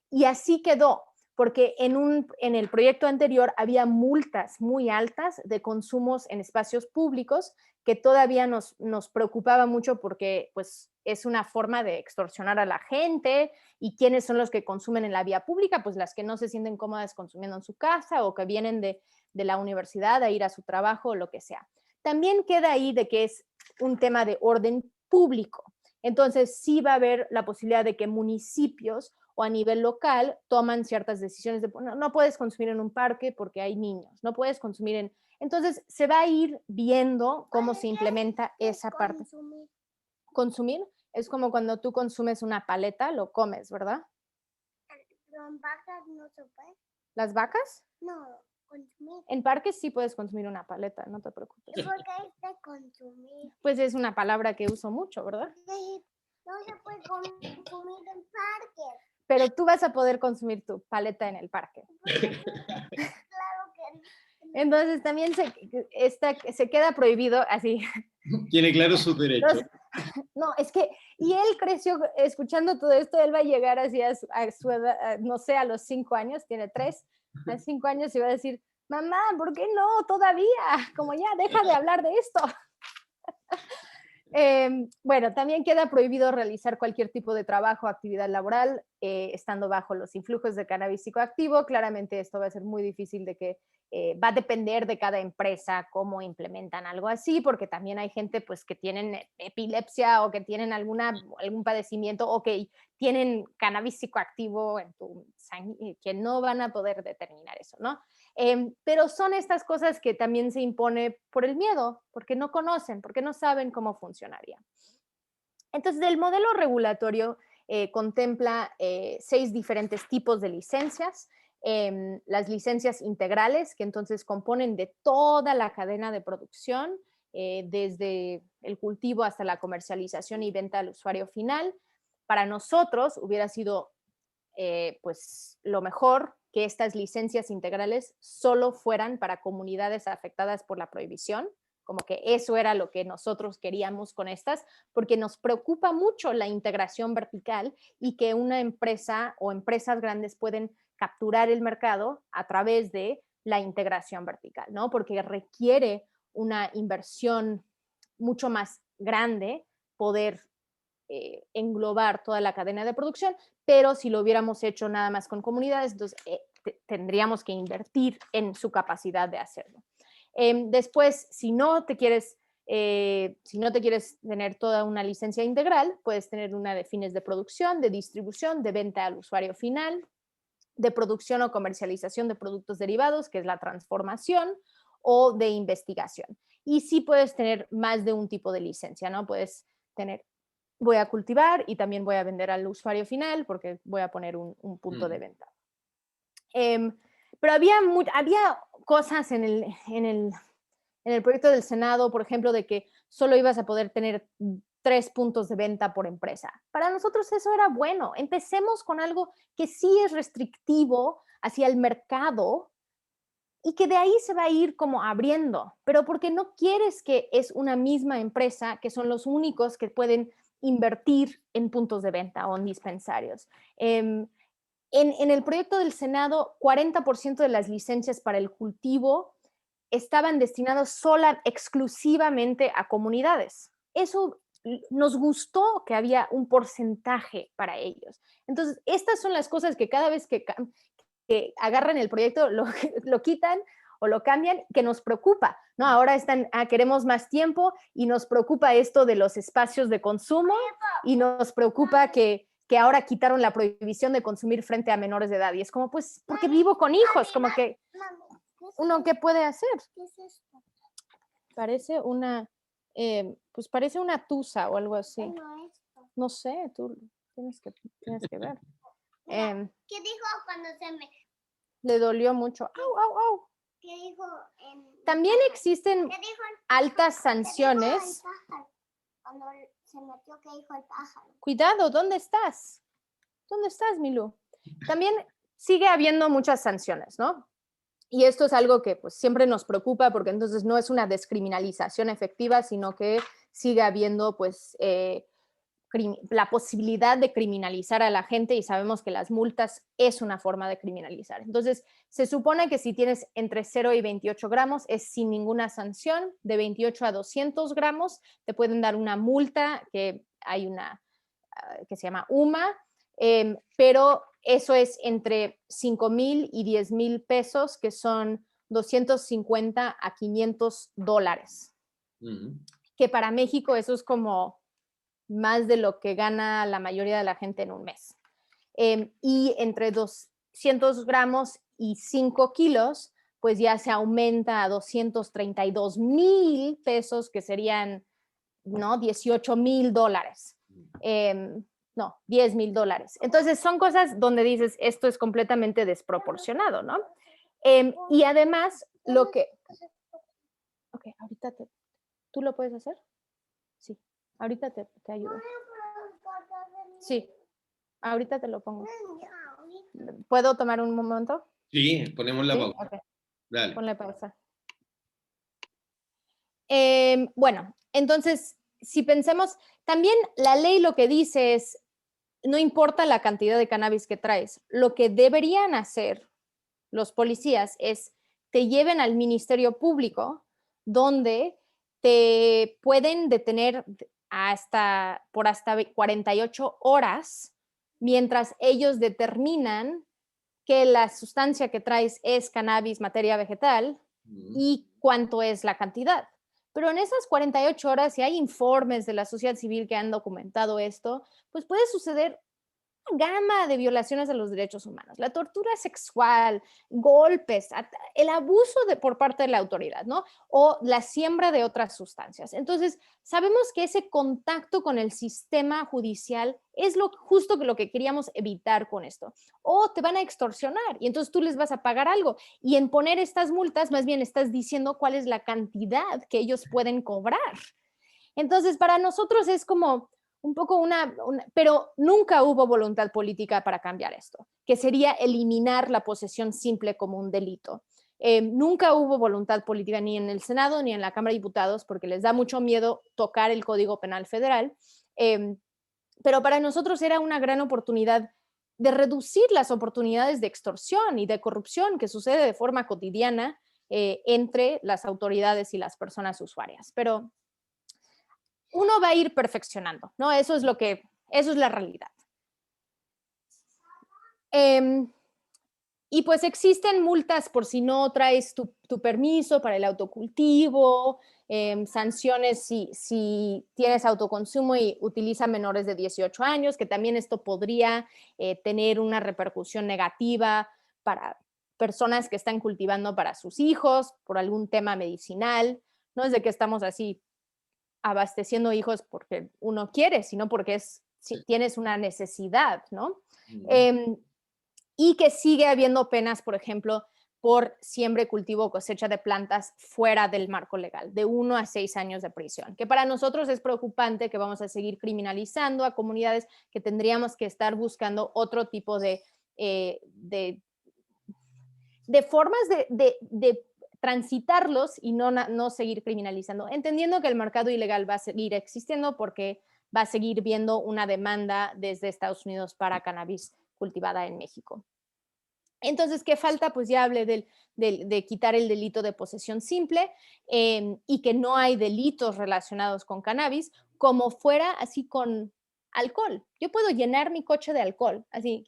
Y así quedó, porque en el proyecto anterior había multas muy altas de consumos en espacios públicos que todavía nos preocupaba mucho porque pues, es una forma de extorsionar a la gente. ¿Y quiénes son los que consumen en la vía pública? Pues las que no se sienten cómodas consumiendo en su casa o que vienen de la universidad a ir a su trabajo o lo que sea. También queda ahí de que es un tema de orden público. Entonces sí va a haber la posibilidad de que municipios o a nivel local toman ciertas decisiones de no puedes consumir en un parque porque hay niños, no puedes consumir en... Entonces se va a ir viendo cómo se implementa esa parte. Consumir es como cuando tú consumes una paleta, lo comes, ¿verdad? ¿Con vacas no se puede? ¿Las vacas? No, consumir. En parques sí puedes consumir una paleta, no te preocupes. ¿Y por qué es de consumir? Pues es una palabra que uso mucho, ¿verdad? No se puede consumir en parques. Pero tú vas a poder consumir tu paleta en el parque. Claro que no. Entonces también se queda prohibido así. Tiene claro sus derechos. No, es que, y él creció escuchando todo esto, él va a llegar así a su edad, no sé, a los 5 años, tiene 3, a 5 años y va a decir, mamá, ¿por qué no todavía? Como ya, deja de hablar de esto. Bueno, también queda prohibido realizar cualquier tipo de trabajo o actividad laboral estando bajo los influjos de cannabis psicoactivo. Claramente esto va a ser muy difícil de que va a depender de cada empresa cómo implementan algo así, porque también hay gente pues que tienen epilepsia o que tienen algún padecimiento o que tienen cannabis psicoactivo en tu sangre, que no van a poder determinar eso, ¿no? Pero son estas cosas que también se impone por el miedo, porque no conocen, porque no saben cómo funcionaría. Entonces, el modelo regulatorio contempla 6 diferentes tipos de licencias. Las licencias integrales, que entonces componen de toda la cadena de producción, desde el cultivo hasta la comercialización y venta al usuario final. Para nosotros hubiera sido pues lo mejor que estas licencias integrales solo fueran para comunidades afectadas por la prohibición, como que eso era lo que nosotros queríamos con estas, porque nos preocupa mucho la integración vertical y que una empresa o empresas grandes pueden capturar el mercado a través de la integración vertical, ¿no? Porque requiere una inversión mucho más grande poder englobar toda la cadena de producción, pero si lo hubiéramos hecho nada más con comunidades, entonces tendríamos que invertir en su capacidad de hacerlo. Después, si no te quieres tener toda una licencia integral, puedes tener una de fines de producción, de distribución, de venta al usuario final, de producción o comercialización de productos derivados, que es la transformación, o de investigación. Y sí puedes tener más de un tipo de licencia, ¿no? Puedes tener, voy a cultivar y también voy a vender al usuario final porque voy a poner un punto de venta. Pero había cosas en el proyecto del Senado, por ejemplo, de que solo ibas a poder tener 3 puntos de venta por empresa. Para nosotros eso era bueno. Empecemos con algo que sí es restrictivo hacia el mercado y que de ahí se va a ir como abriendo, pero porque no quieres que es una misma empresa que son los únicos que pueden invertir en puntos de venta o en dispensarios. En el proyecto del Senado, 40% de las licencias para el cultivo estaban destinados exclusivamente a comunidades. Eso nos gustó que había un porcentaje para ellos. Entonces, estas son las cosas que cada vez que agarran el proyecto, lo quitan o lo cambian, que nos preocupa, ¿no? Ahora queremos más tiempo y nos preocupa esto de los espacios de consumo y nos preocupa que ahora quitaron la prohibición de consumir frente a menores de edad. Y es como, pues, porque vivo con hijos, como que uno, ¿qué puede hacer? ¿Qué es esto? Parece pues parece una tusa o algo así. Bueno, esto. No sé, tú tienes que ver. Mira, ¿qué dijo cuando se me... Le dolió mucho. ¡Au, au, au! ¿Qué dijo También existen ¿Qué dijo altas ¿Qué dijo el sanciones. pájaro? Cuando se metió, ¿qué dijo el pájaro? Cuidado, ¿dónde estás? ¿Dónde estás, Milú? También sigue habiendo muchas sanciones, ¿no? Y esto es algo que pues, siempre nos preocupa porque entonces no es una descriminalización efectiva, sino que sigue habiendo pues, la posibilidad de criminalizar a la gente y sabemos que las multas es una forma de criminalizar. Entonces, se supone que si tienes entre 0 y 28 gramos es sin ninguna sanción, de 28 a 200 gramos te pueden dar una multa, que hay una que se llama UMA, pero eso es entre 5,000 y 10,000 pesos, que son 250 a $500, que para México eso es como más de lo que gana la mayoría de la gente en un mes. Y entre 200 gramos y 5 kilos, pues ya se aumenta a 232,000 pesos, que serían, ¿no? $18,000. No, $10,000. Entonces son cosas donde dices, esto es completamente desproporcionado, ¿no? Y además, lo que... Ok, ahorita ¿tú lo puedes hacer? Sí, ahorita te ayudo. Sí, ahorita te lo pongo. ¿Puedo tomar un momento? Sí, ponemos la ¿Sí? pausa. Okay. Dale. Ponle pausa. Bueno, entonces, si pensemos, también la ley lo que dice es, no importa la cantidad de cannabis que traes, lo que deberían hacer los policías es te lleven al Ministerio Público, donde te pueden detener por hasta 48 horas mientras ellos determinan que la sustancia que traes es cannabis, materia vegetal, y cuánto es la cantidad. Pero en esas 48 horas, si hay informes de la sociedad civil que han documentado esto, pues puede suceder una gama de violaciones a los derechos humanos, la tortura sexual, golpes, el abuso por parte de la autoridad, ¿no? O la siembra de otras sustancias. Entonces, sabemos que ese contacto con el sistema judicial es justo lo que queríamos evitar con esto. O te van a extorsionar y entonces tú les vas a pagar algo. Y en poner estas multas, más bien estás diciendo cuál es la cantidad que ellos pueden cobrar. Entonces, para nosotros es como un poco pero nunca hubo voluntad política para cambiar esto, que sería eliminar la posesión simple como un delito. Nunca hubo voluntad política ni en el Senado ni en la Cámara de Diputados porque les da mucho miedo tocar el Código Penal Federal, pero para nosotros era una gran oportunidad de reducir las oportunidades de extorsión y de corrupción que sucede de forma cotidiana entre las autoridades y las personas usuarias. Pero uno va a ir perfeccionando, ¿no? Eso es la realidad. Y pues existen multas por si no traes tu permiso para el autocultivo, sanciones si tienes autoconsumo y utiliza menores de 18 años, que también esto podría tener una repercusión negativa para personas que están cultivando para sus hijos por algún tema medicinal. No es de que estamos así abasteciendo hijos porque uno quiere, sino porque si tienes una necesidad, ¿no? Y que sigue habiendo penas, por ejemplo, por siembra, cultivo o cosecha de plantas fuera del marco legal, de 1 a 6 años de prisión, que para nosotros es preocupante, que vamos a seguir criminalizando a comunidades, que tendríamos que estar buscando otro tipo de formas de transitarlos y no seguir criminalizando, entendiendo que el mercado ilegal va a seguir existiendo porque va a seguir viendo una demanda desde Estados Unidos para cannabis cultivada en México. Entonces, ¿qué falta? Pues ya hablé de quitar el delito de posesión simple y que no hay delitos relacionados con cannabis, como fuera así con alcohol. Yo puedo llenar mi coche de alcohol, así,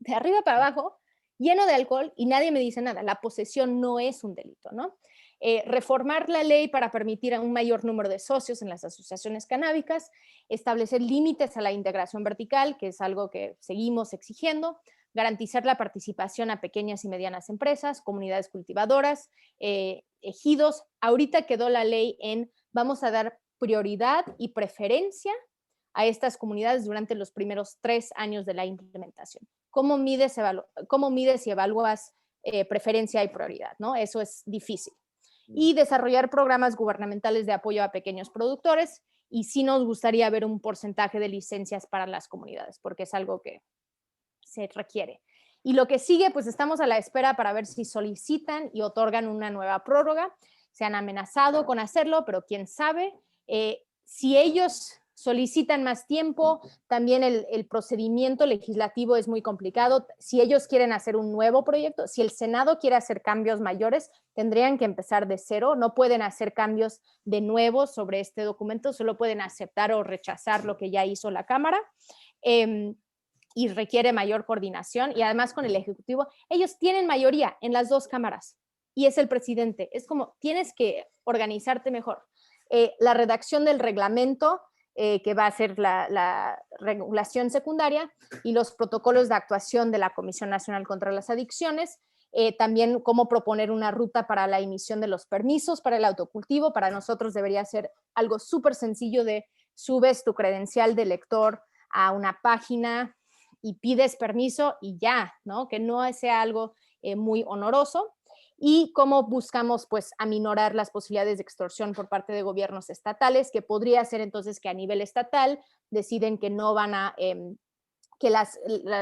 de arriba para abajo, lleno de alcohol y nadie me dice nada. La posesión no es un delito, ¿no? Reformar la ley para permitir a un mayor número de socios en las asociaciones canábicas, establecer límites a la integración vertical, que es algo que seguimos exigiendo, garantizar la participación a pequeñas y medianas empresas, comunidades cultivadoras, ejidos. Ahorita quedó la ley en vamos a dar prioridad y preferencia a estas comunidades durante los primeros 3 años de la implementación. ¿Cómo mides y evalúas preferencia y prioridad, ¿no? Eso es difícil. Y desarrollar programas gubernamentales de apoyo a pequeños productores, y sí nos gustaría ver un porcentaje de licencias para las comunidades, porque es algo que se requiere. Y lo que sigue, pues estamos a la espera para ver si solicitan y otorgan una nueva prórroga. Se han amenazado con hacerlo, pero quién sabe. Si ellos solicitan más tiempo, también el procedimiento legislativo es muy complicado. Si ellos quieren hacer un nuevo proyecto, si el Senado quiere hacer cambios mayores, tendrían que empezar de cero. No pueden hacer cambios de nuevo sobre este documento, solo pueden aceptar o rechazar lo que ya hizo la Cámara. Y requiere mayor coordinación, y además con el Ejecutivo, ellos tienen mayoría en las 2 cámaras y es el presidente. Es como, tienes que organizarte mejor. La redacción del reglamento, que va a ser la regulación secundaria, y los protocolos de actuación de la Comisión Nacional contra las Adicciones, también cómo proponer una ruta para la emisión de los permisos para el autocultivo. Para nosotros debería ser algo súper sencillo de subes tu credencial de lector a una página y pides permiso y ya, ¿no? Que no sea algo muy oneroso. Y cómo buscamos, pues, aminorar las posibilidades de extorsión por parte de gobiernos estatales, que podría ser entonces que a nivel estatal deciden que no van a, que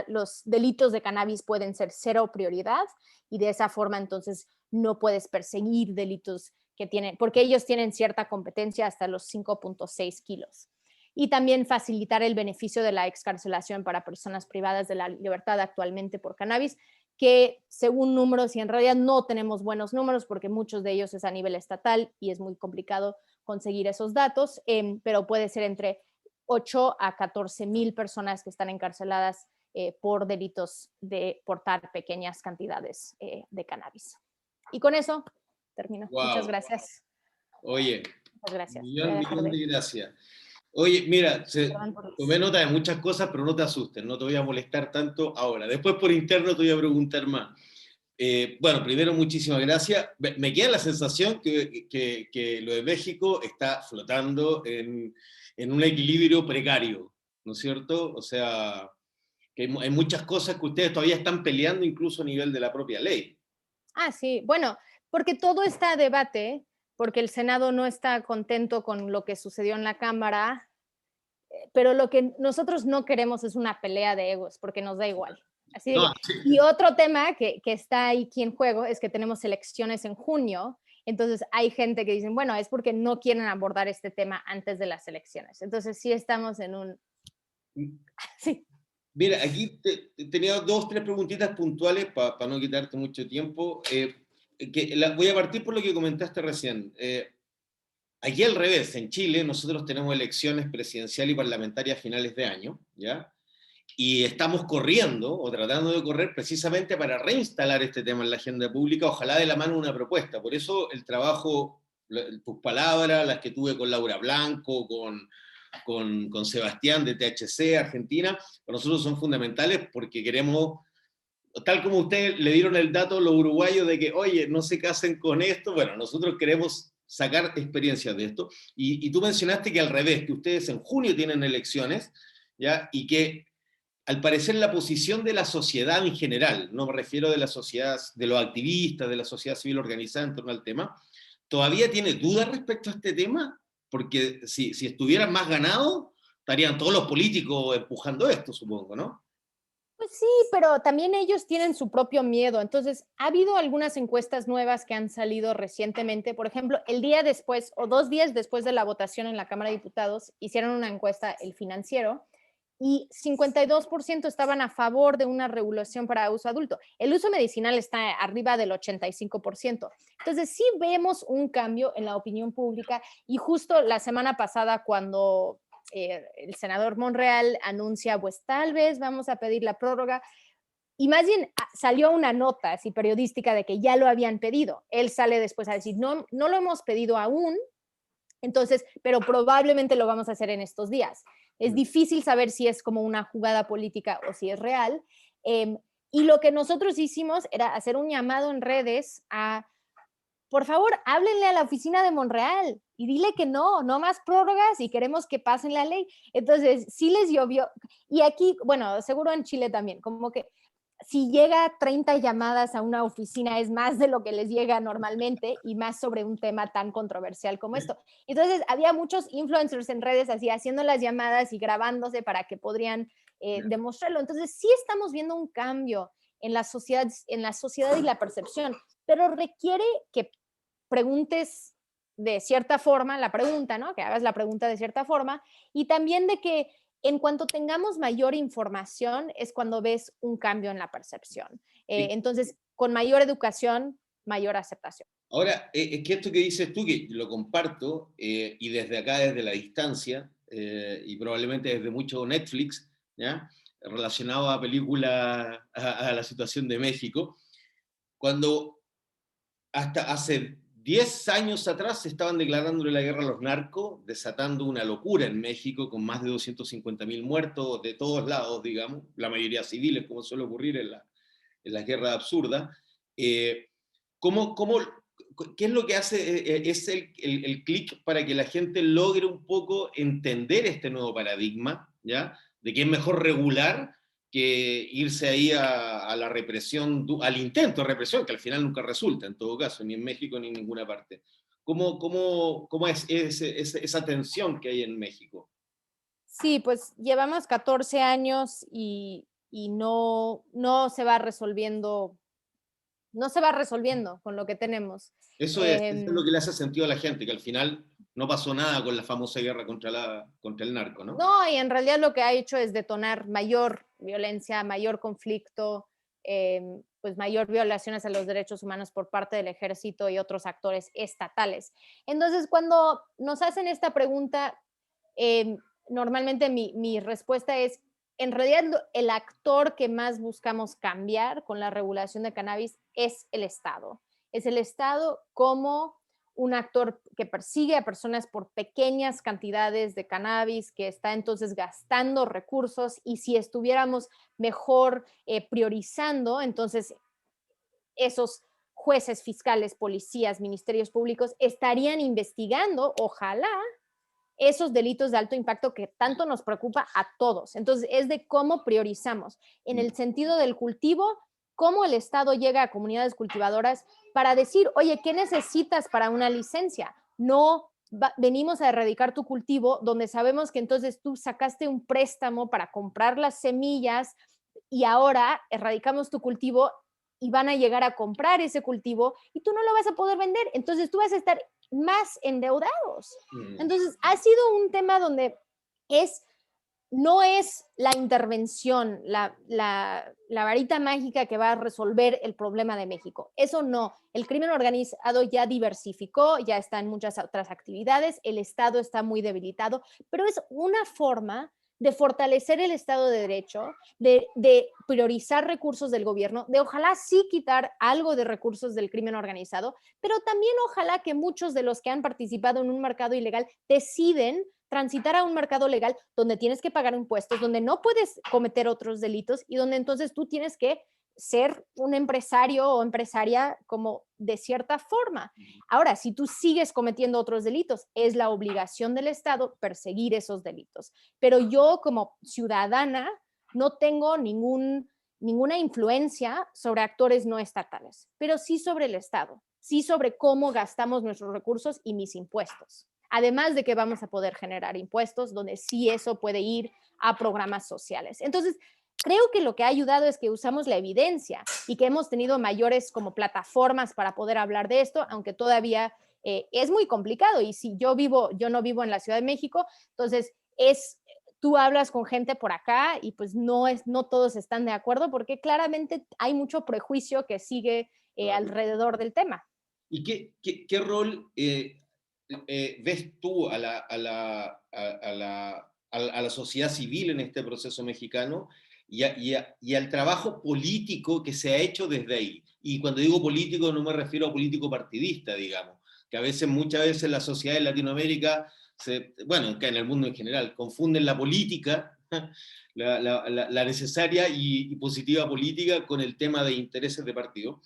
los delitos de cannabis pueden ser 0 prioridad, y de esa forma entonces no puedes perseguir delitos que tienen, porque ellos tienen cierta competencia hasta los 5.6 kilos. Y también facilitar el beneficio de la excarcelación para personas privadas de la libertad actualmente por cannabis, que según números, y en realidad no tenemos buenos números porque muchos de ellos es a nivel estatal y es muy complicado conseguir esos datos, pero puede ser entre 8 a 14,000 personas que están encarceladas por delitos de portar pequeñas cantidades de cannabis. Y con eso termino. Wow. Muchas gracias. Oye, muchas gracias. Millón de gracias. Oye, mira, tomé nota de muchas cosas, pero no te asustes, no te voy a molestar tanto ahora. Después por interno te voy a preguntar más. Bueno, primero, muchísimas gracias. Me queda la sensación que lo de México está flotando en un equilibrio precario, ¿no es cierto? O sea, que hay muchas cosas que ustedes todavía están peleando incluso a nivel de la propia ley. Ah, sí, bueno, porque todo está a debate, porque el Senado no está contento con lo que sucedió en la Cámara, pero lo que nosotros no queremos es una pelea de egos, porque nos da igual. Así de No, que, y otro tema que está aquí en juego es que tenemos elecciones en junio, entonces hay gente que dicen, bueno, es porque no quieren abordar este tema antes de las elecciones. Entonces sí estamos en un... Sí. mira, aquí tenía dos, tres preguntitas puntuales para no quitarte mucho tiempo. Voy a partir por lo que comentaste recién. Aquí al revés, en Chile nosotros tenemos elecciones presidencial y parlamentarias a finales de año, ¿ya? Y estamos corriendo, o tratando de correr, precisamente para reinstalar este tema en la agenda pública, ojalá de la mano de una propuesta. Por eso el trabajo, tus palabras, las que tuve con Laura Blanco, con Sebastián de THC Argentina, para nosotros son fundamentales porque queremos, tal como ustedes le dieron el dato a los uruguayos de que, oye, no se casen con esto, bueno, nosotros queremos sacar experiencias de esto. Y tú mencionaste que al revés, que ustedes en junio tienen elecciones, ¿ya? Y que al parecer la posición de la sociedad en general, no me refiero de la sociedad, de los activistas, de la sociedad civil organizada en torno al tema, todavía tiene dudas respecto a este tema, porque si estuvieran más ganados, estarían todos los políticos empujando esto, supongo, ¿no? Pues sí, pero también ellos tienen su propio miedo. Entonces, ha habido algunas encuestas nuevas que han salido recientemente. Por ejemplo, el día después o 2 días después de la votación en la Cámara de Diputados, hicieron una encuesta, El Financiero, y 52% estaban a favor de una regulación para uso adulto. El uso medicinal está arriba del 85%. Entonces, sí vemos un cambio en la opinión pública y justo la semana pasada cuando el senador Monreal anuncia, pues tal vez vamos a pedir la prórroga, y más bien salió una nota así periodística de que ya lo habían pedido. Él sale después a decir, no, no lo hemos pedido aún, entonces, pero probablemente lo vamos a hacer en estos días. Es difícil saber si es como una jugada política o si es real. Y lo que nosotros hicimos era hacer un llamado en redes a, por favor, háblenle a la oficina de Monreal y dile que no, no más prórrogas y queremos que pasen la ley. Entonces, sí les llovió. Y aquí, bueno, seguro en Chile también, como que si llega 30 llamadas a una oficina es más de lo que les llega normalmente y más sobre un tema tan controversial como esto. Entonces, había muchos influencers en redes así haciendo las llamadas y grabándose para que podrían demostrarlo. Entonces, sí estamos viendo un cambio en la sociedad y la percepción, pero requiere que preguntes de cierta forma la pregunta, ¿no? Que hagas la pregunta de cierta forma y también de que en cuanto tengamos mayor información es cuando ves un cambio en la percepción. Entonces, con mayor educación, mayor aceptación. Ahora, es que esto que dices tú, que lo comparto, y desde acá, desde la distancia, y probablemente desde mucho Netflix, ¿ya? Relacionado a películas, a la situación de México, cuando hasta hace 10 años atrás se estaban declarándole la guerra a los narcos, desatando una locura en México con más de 250.000 muertos de todos lados, digamos, la mayoría civiles, como suele ocurrir en las guerras absurdas. ¿Cómo, cómo, ¿Qué es lo que hace es el clic para que la gente logre un poco entender este nuevo paradigma, ¿ya? De que es mejor regular que irse ahí a la represión, al intento de represión, que al final nunca resulta, en todo caso, ni en México ni en ninguna parte. ¿Cómo es esa tensión que hay en México? Sí, pues llevamos 14 años y no se va resolviendo, no se va resolviendo con lo que tenemos. Eso es lo que le hace sentido a la gente, que al final no pasó nada con la famosa guerra contra el narco, ¿no? No, y en realidad lo que ha hecho es detonar mayor violencia, mayor conflicto, pues mayor violaciones a los derechos humanos por parte del ejército y otros actores estatales. Entonces, cuando nos hacen esta pregunta, normalmente mi respuesta es, en realidad el actor que más buscamos cambiar con la regulación de cannabis es el Estado. Es el Estado como un actor que persigue a personas por pequeñas cantidades de cannabis, que está entonces gastando recursos y si estuviéramos mejor priorizando, entonces esos jueces, fiscales, policías, ministerios públicos estarían investigando, ojalá, esos delitos de alto impacto que tanto nos preocupa a todos. Entonces, es de cómo priorizamos. En el sentido del cultivo, cómo el Estado llega a comunidades cultivadoras para decir, oye, ¿qué necesitas para una licencia? No venimos a erradicar tu cultivo, donde sabemos que entonces tú sacaste un préstamo para comprar las semillas y ahora erradicamos tu cultivo y van a llegar a comprar ese cultivo y tú no lo vas a poder vender. Entonces tú vas a estar más endeudados. Entonces ha sido un tema donde no es la intervención, la varita mágica que va a resolver el problema de México. Eso no. El crimen organizado ya diversificó, ya está en muchas otras actividades, el Estado está muy debilitado, pero es una forma de fortalecer el Estado de Derecho, de priorizar recursos del gobierno, de ojalá sí quitar algo de recursos del crimen organizado, pero también ojalá que muchos de los que han participado en un mercado ilegal deciden transitar a un mercado legal donde tienes que pagar impuestos, donde no puedes cometer otros delitos y donde entonces tú tienes que ser un empresario o empresaria como de cierta forma. Ahora, si tú sigues cometiendo otros delitos, es la obligación del Estado perseguir esos delitos. Pero yo como ciudadana no tengo ninguna influencia sobre actores no estatales, pero sí sobre el Estado, sí sobre cómo gastamos nuestros recursos y mis impuestos. Además de que vamos a poder generar impuestos donde sí eso puede ir a programas sociales. Entonces, creo que lo que ha ayudado es que usamos la evidencia y que hemos tenido mayores como plataformas para poder hablar de esto, aunque todavía es muy complicado. Y si yo no vivo en la Ciudad de México, entonces tú hablas con gente por acá y pues no todos están de acuerdo porque claramente hay mucho prejuicio que sigue alrededor del tema. ¿Y qué rol ves tú a la sociedad civil en este proceso mexicano y al trabajo político que se ha hecho desde ahí? Y cuando digo político no me refiero a político partidista, digamos, que muchas veces la sociedad en Latinoamérica, bueno, que en el mundo en general, confunden la política, la necesaria y positiva política con el tema de intereses de partido.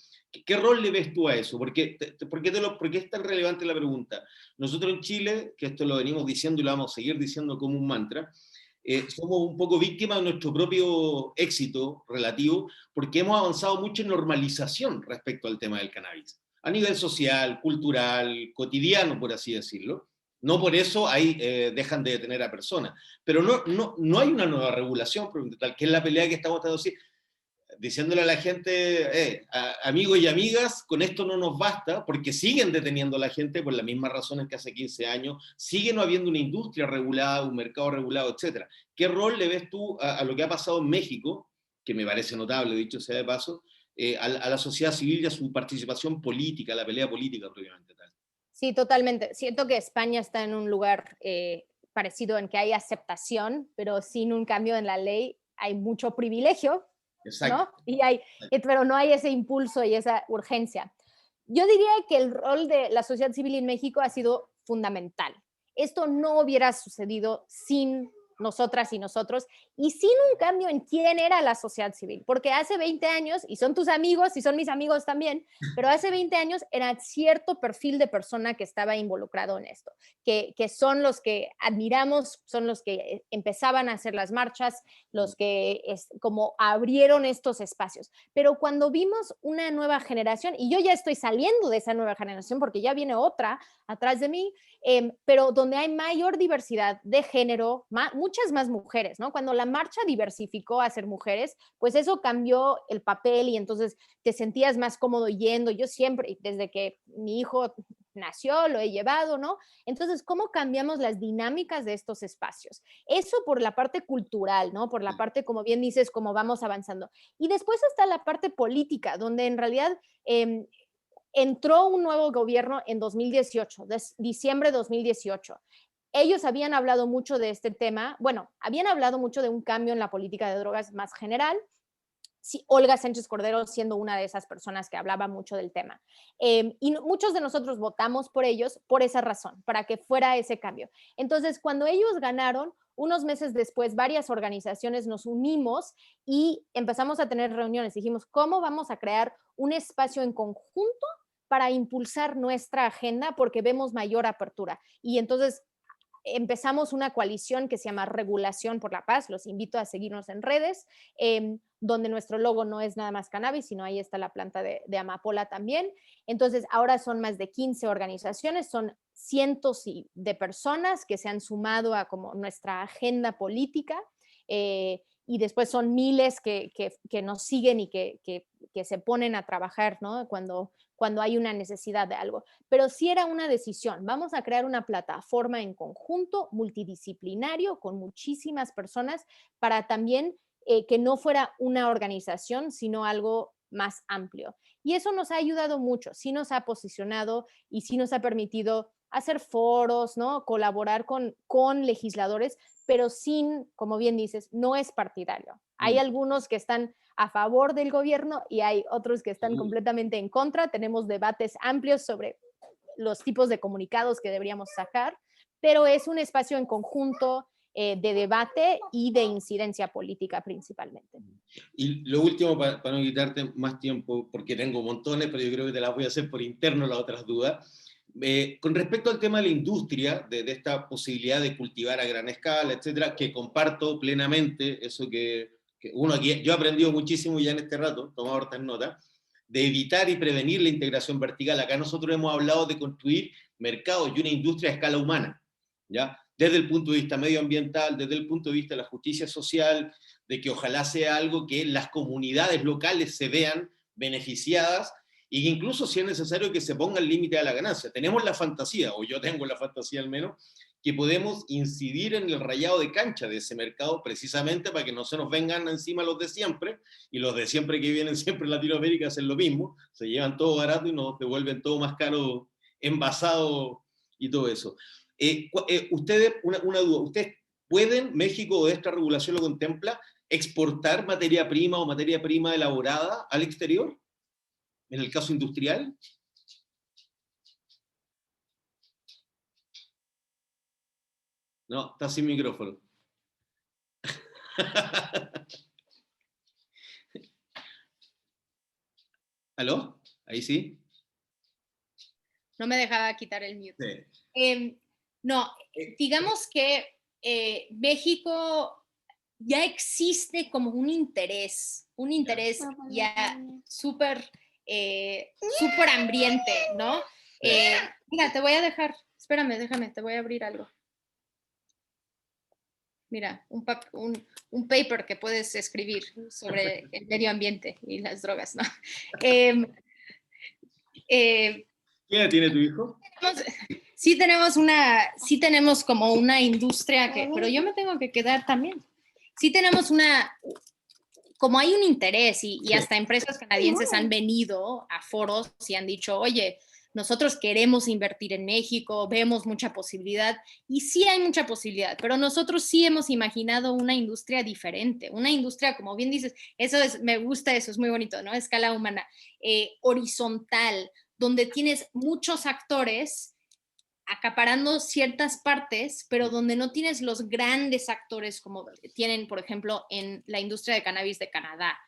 ¿Qué rol le ves tú a eso? ¿Por qué es tan relevante la pregunta? Nosotros en Chile, que esto lo venimos diciendo y lo vamos a seguir diciendo como un mantra, somos un poco víctimas de nuestro propio éxito relativo, porque hemos avanzado mucho en normalización respecto al tema del cannabis, a nivel social, cultural, cotidiano, por así decirlo. No por eso dejan de detener a personas, pero no hay una nueva regulación, tal que es la pelea que estamos tratando de decir, diciéndole a la gente, amigos y amigas, con esto no nos basta, porque siguen deteniendo a la gente por las mismas razones que hace 15 años, sigue no habiendo una industria regulada, un mercado regulado, etc. ¿Qué rol le ves tú a lo que ha pasado en México, que me parece notable, dicho sea de paso, a la sociedad civil y a su participación política, a la pelea política propiamente tal? Sí, totalmente. Siento que España está en un lugar parecido en que hay aceptación, pero sin un cambio en la ley hay mucho privilegio, Exacto. ¿no? Pero no hay ese impulso y esa urgencia. Yo diría que el rol de la sociedad civil en México ha sido fundamental. Esto no hubiera sucedido sin nosotras y nosotros, y sin un cambio en quién era la sociedad civil, porque hace 20 años, y son tus amigos, y son mis amigos también, pero hace 20 años era cierto perfil de persona que estaba involucrado en esto, que son los que admiramos, son los que empezaban a hacer las marchas, los que como abrieron estos espacios. Pero cuando vimos una nueva generación, y yo ya estoy saliendo de esa nueva generación porque ya viene otra atrás de mí, pero donde hay mayor diversidad de género, muchas más mujeres, ¿no? Cuando la marcha diversificó a ser mujeres, pues eso cambió el papel y entonces te sentías más cómodo yendo. Yo siempre, desde que mi hijo nació, lo he llevado, ¿no? Entonces, ¿cómo cambiamos las dinámicas de estos espacios? Eso por la parte cultural, ¿no? Por la parte, como bien dices, cómo vamos avanzando. Y después está la parte política, donde en realidad entró un nuevo gobierno en 2018, diciembre de 2018. Ellos habían hablado mucho de este tema, bueno, habían hablado mucho de un cambio en la política de drogas más general, sí, Olga Sánchez Cordero siendo una de esas personas que hablaba mucho del tema. Y muchos de nosotros votamos por ellos por esa razón, para que fuera ese cambio. Entonces, cuando ellos ganaron, unos meses después, varias organizaciones nos unimos y empezamos a tener reuniones. Dijimos, ¿cómo vamos a crear un espacio en conjunto para impulsar nuestra agenda? Porque vemos mayor apertura. Y entonces empezamos una coalición que se llama Regulación por la Paz. Los invito a seguirnos en redes, donde nuestro logo no es nada más cannabis, sino ahí está la planta de amapola también. Entonces, ahora son más de 15 organizaciones, son cientos de personas que se han sumado a como nuestra agenda política. y después son miles que nos siguen y que se ponen a trabajar, ¿no? Cuando hay una necesidad de algo. Pero sí era una decisión, vamos a crear una plataforma en conjunto, multidisciplinario, con muchísimas personas, para también que no fuera una organización, sino algo más amplio. Y eso nos ha ayudado mucho, sí nos ha posicionado y sí nos ha permitido hacer foros, ¿no? Colaborar con legisladores, pero sin, como bien dices, no es partidario. Hay algunos que están a favor del gobierno y hay otros que están completamente en contra. Tenemos debates amplios sobre los tipos de comunicados que deberíamos sacar, pero es un espacio en conjunto de debate y de incidencia política principalmente. Y lo último, para no quitarte más tiempo, porque tengo montones, pero yo creo que te las voy a hacer por interno las otras dudas. Con respecto al tema de la industria, de esta posibilidad de cultivar a gran escala, etcétera, que comparto plenamente eso que uno aquí, yo he aprendido muchísimo ya en este rato, tomado hartas notas, de evitar y prevenir la integración vertical. Acá nosotros hemos hablado de construir mercados y una industria a escala humana, ¿ya? Desde el punto de vista medioambiental, desde el punto de vista de la justicia social, de que ojalá sea algo que las comunidades locales se vean beneficiadas y que incluso si es necesario que se ponga el límite a la ganancia. Tenemos la fantasía, o yo tengo la fantasía al menos, que podemos incidir en el rayado de cancha de ese mercado precisamente para que no se nos vengan encima los de siempre, y los de siempre que vienen siempre en Latinoamérica hacen lo mismo, se llevan todo barato y nos devuelven todo más caro, envasado y todo eso. Ustedes, una duda, ¿ustedes pueden, México o esta regulación lo contempla, exportar materia prima o materia prima elaborada al exterior? En el caso industrial. No, está sin micrófono. ¿Aló? ¿Ahí sí? No me dejaba quitar el mute. Sí. No, digamos que México ya existe como un interés ya súper hambriente, ¿no? Mira, te voy a dejar, espérame, déjame, te voy a abrir algo. Mira, un paper que puedes escribir sobre el medio ambiente y las drogas, ¿no? ¿Qué edad tiene tu hijo? Sí tenemos como una industria pero yo me tengo que quedar también. Sí tenemos como hay un interés y hasta empresas canadienses han venido a foros y han dicho, oye, nosotros queremos invertir en México, vemos mucha posibilidad, y sí hay mucha posibilidad, pero nosotros sí hemos imaginado una industria diferente, una industria, como bien dices, me gusta eso, es muy bonito, ¿no? Escala humana, horizontal, donde tienes muchos actores acaparando ciertas partes, pero donde no tienes los grandes actores como tienen, por ejemplo, en la industria de cannabis de Canadá.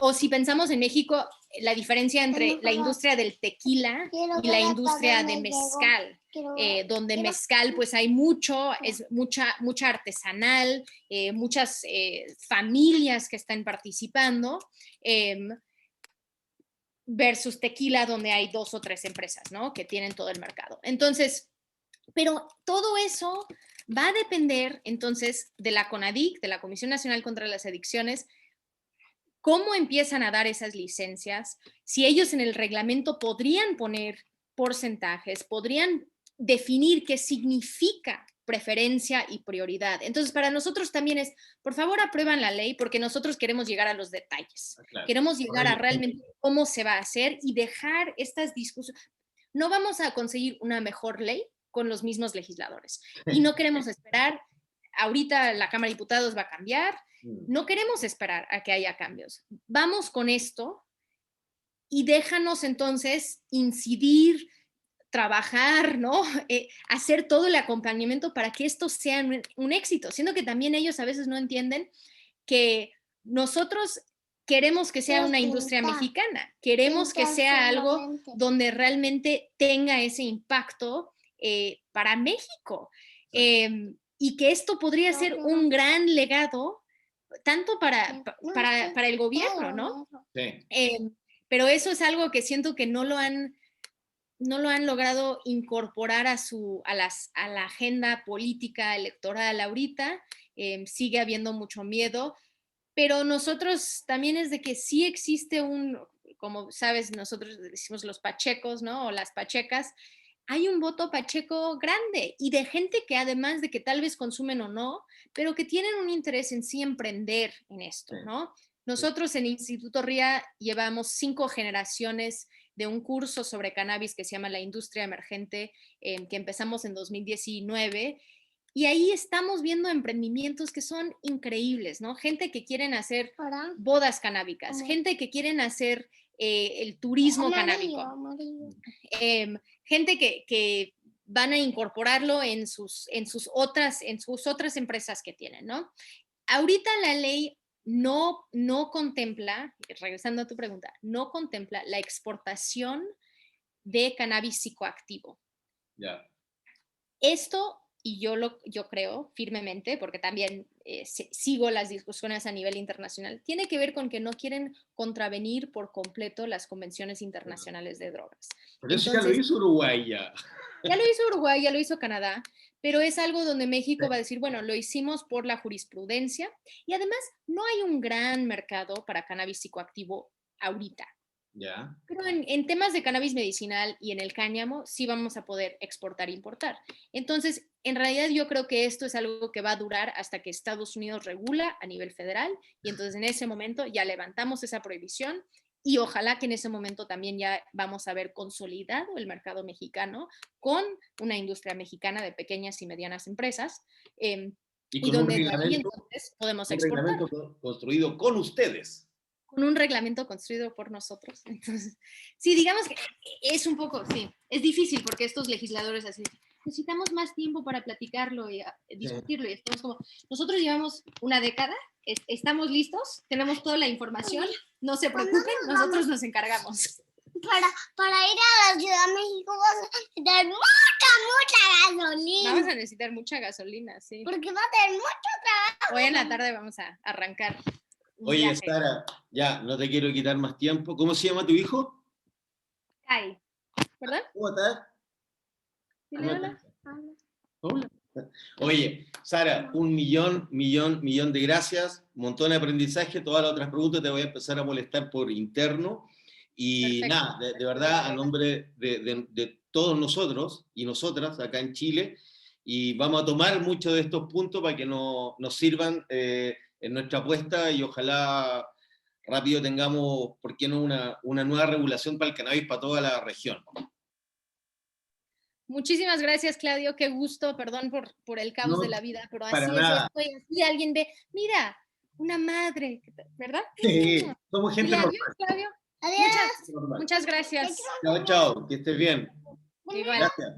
O si pensamos en México, la diferencia entre la industria del tequila y la industria de mezcal, donde mezcal pues hay mucha artesanal, muchas familias que están participando, versus tequila, donde hay 2 o 3 empresas, ¿no? Que tienen todo el mercado. Entonces, pero todo eso va a depender, entonces, de la CONADIC, de la Comisión Nacional contra las Adicciones, cómo empiezan a dar esas licencias, si ellos en el reglamento podrían poner porcentajes, podrían definir qué significa preferencia y prioridad. Entonces, para nosotros también es, por favor, aprueban la ley porque nosotros queremos llegar a los detalles. Claro. Queremos llegar a realmente cómo se va a hacer y dejar estas discusiones. No vamos a conseguir una mejor ley con los mismos legisladores. Y no queremos esperar. Ahorita la Cámara de Diputados va a cambiar. No queremos esperar a que haya cambios. Vamos con esto y déjanos entonces incidir, trabajar, ¿no? Hacer todo el acompañamiento para que esto sea un éxito, siendo que también ellos a veces no entienden que nosotros queremos que sea una industria mexicana, queremos que sea algo donde realmente tenga ese impacto para México, y que esto podría ser un gran legado tanto para el gobierno, ¿no? Sí. Pero eso es algo que siento que no lo han logrado incorporar a la agenda política electoral ahorita, sigue habiendo mucho miedo, pero nosotros también es de que sí existe como sabes, nosotros decimos los pachecos, ¿no? O las pachecas, hay un voto pacheco grande y de gente que además de que tal vez consumen o no, pero que tienen un interés en sí emprender en esto, ¿no? Nosotros en Instituto RIA llevamos 5 generaciones de un curso sobre cannabis que se llama La Industria Emergente, que empezamos en 2019, y ahí estamos viendo emprendimientos que son increíbles, ¿no? Gente que quieren hacer bodas canábicas, gente que quieren hacer el turismo canábico, gente que van a incorporarlo en sus otras empresas que tienen, ¿no? Ahorita la ley no contempla, regresando a tu pregunta, no contempla la exportación de cannabis psicoactivo. Ya. Esto, y yo creo firmemente, porque también sigo las discusiones a nivel internacional, tiene que ver con que no quieren contravenir por completo las convenciones internacionales de drogas. Pero eso ya lo hizo Uruguay ya. Ya lo hizo Uruguay, ya lo hizo Canadá, pero es algo donde México va a decir, bueno, lo hicimos por la jurisprudencia y además no hay un gran mercado para cannabis psicoactivo ahorita. Ya. Pero en temas de cannabis medicinal y en el cáñamo sí vamos a poder exportar e importar. Entonces, en realidad yo creo que esto es algo que va a durar hasta que Estados Unidos regula a nivel federal y entonces en ese momento ya levantamos esa prohibición y ojalá que en ese momento también ya vamos a ver consolidado el mercado mexicano con una industria mexicana de pequeñas y medianas empresas y donde ahí entonces podemos exportar. Un reglamento construido con ustedes. Con un reglamento construido por nosotros. Entonces, sí, digamos que es un poco, sí, es difícil porque estos legisladores así, necesitamos más tiempo para platicarlo y discutirlo. Y estamos como, nosotros llevamos una década, estamos listos, tenemos toda la información, no se preocupen, nosotros nos encargamos. Para ir a la Ciudad de México vas a necesitar mucha gasolina. Vamos a necesitar mucha gasolina, sí. Porque va a tener mucho trabajo. Hoy en la tarde vamos a arrancar. Oye, Sara, ya, no te quiero quitar más tiempo. ¿Cómo se llama tu hijo? Kai, ¿verdad? ¿Cómo estás? Dile hola. Hola. Oye, Sara, un millón de gracias, un montón de aprendizaje. Todas las otras preguntas te voy a empezar a molestar por interno. Y perfecto. Nada, de verdad, a nombre de todos nosotros y nosotras acá en Chile, y vamos a tomar muchos de estos puntos para que nos sirvan en nuestra apuesta y ojalá rápido tengamos, ¿por qué no?, una nueva regulación para el cannabis para toda la región. Muchísimas gracias, Claudio, qué gusto, perdón por el caos de la vida, pero así es esto, y así alguien ve, mira, una madre, ¿verdad? Sí, somos gente normal. Adiós, Claudio. Adiós. Muchas gracias. Chao, chao, que estés bien. Igual. Gracias.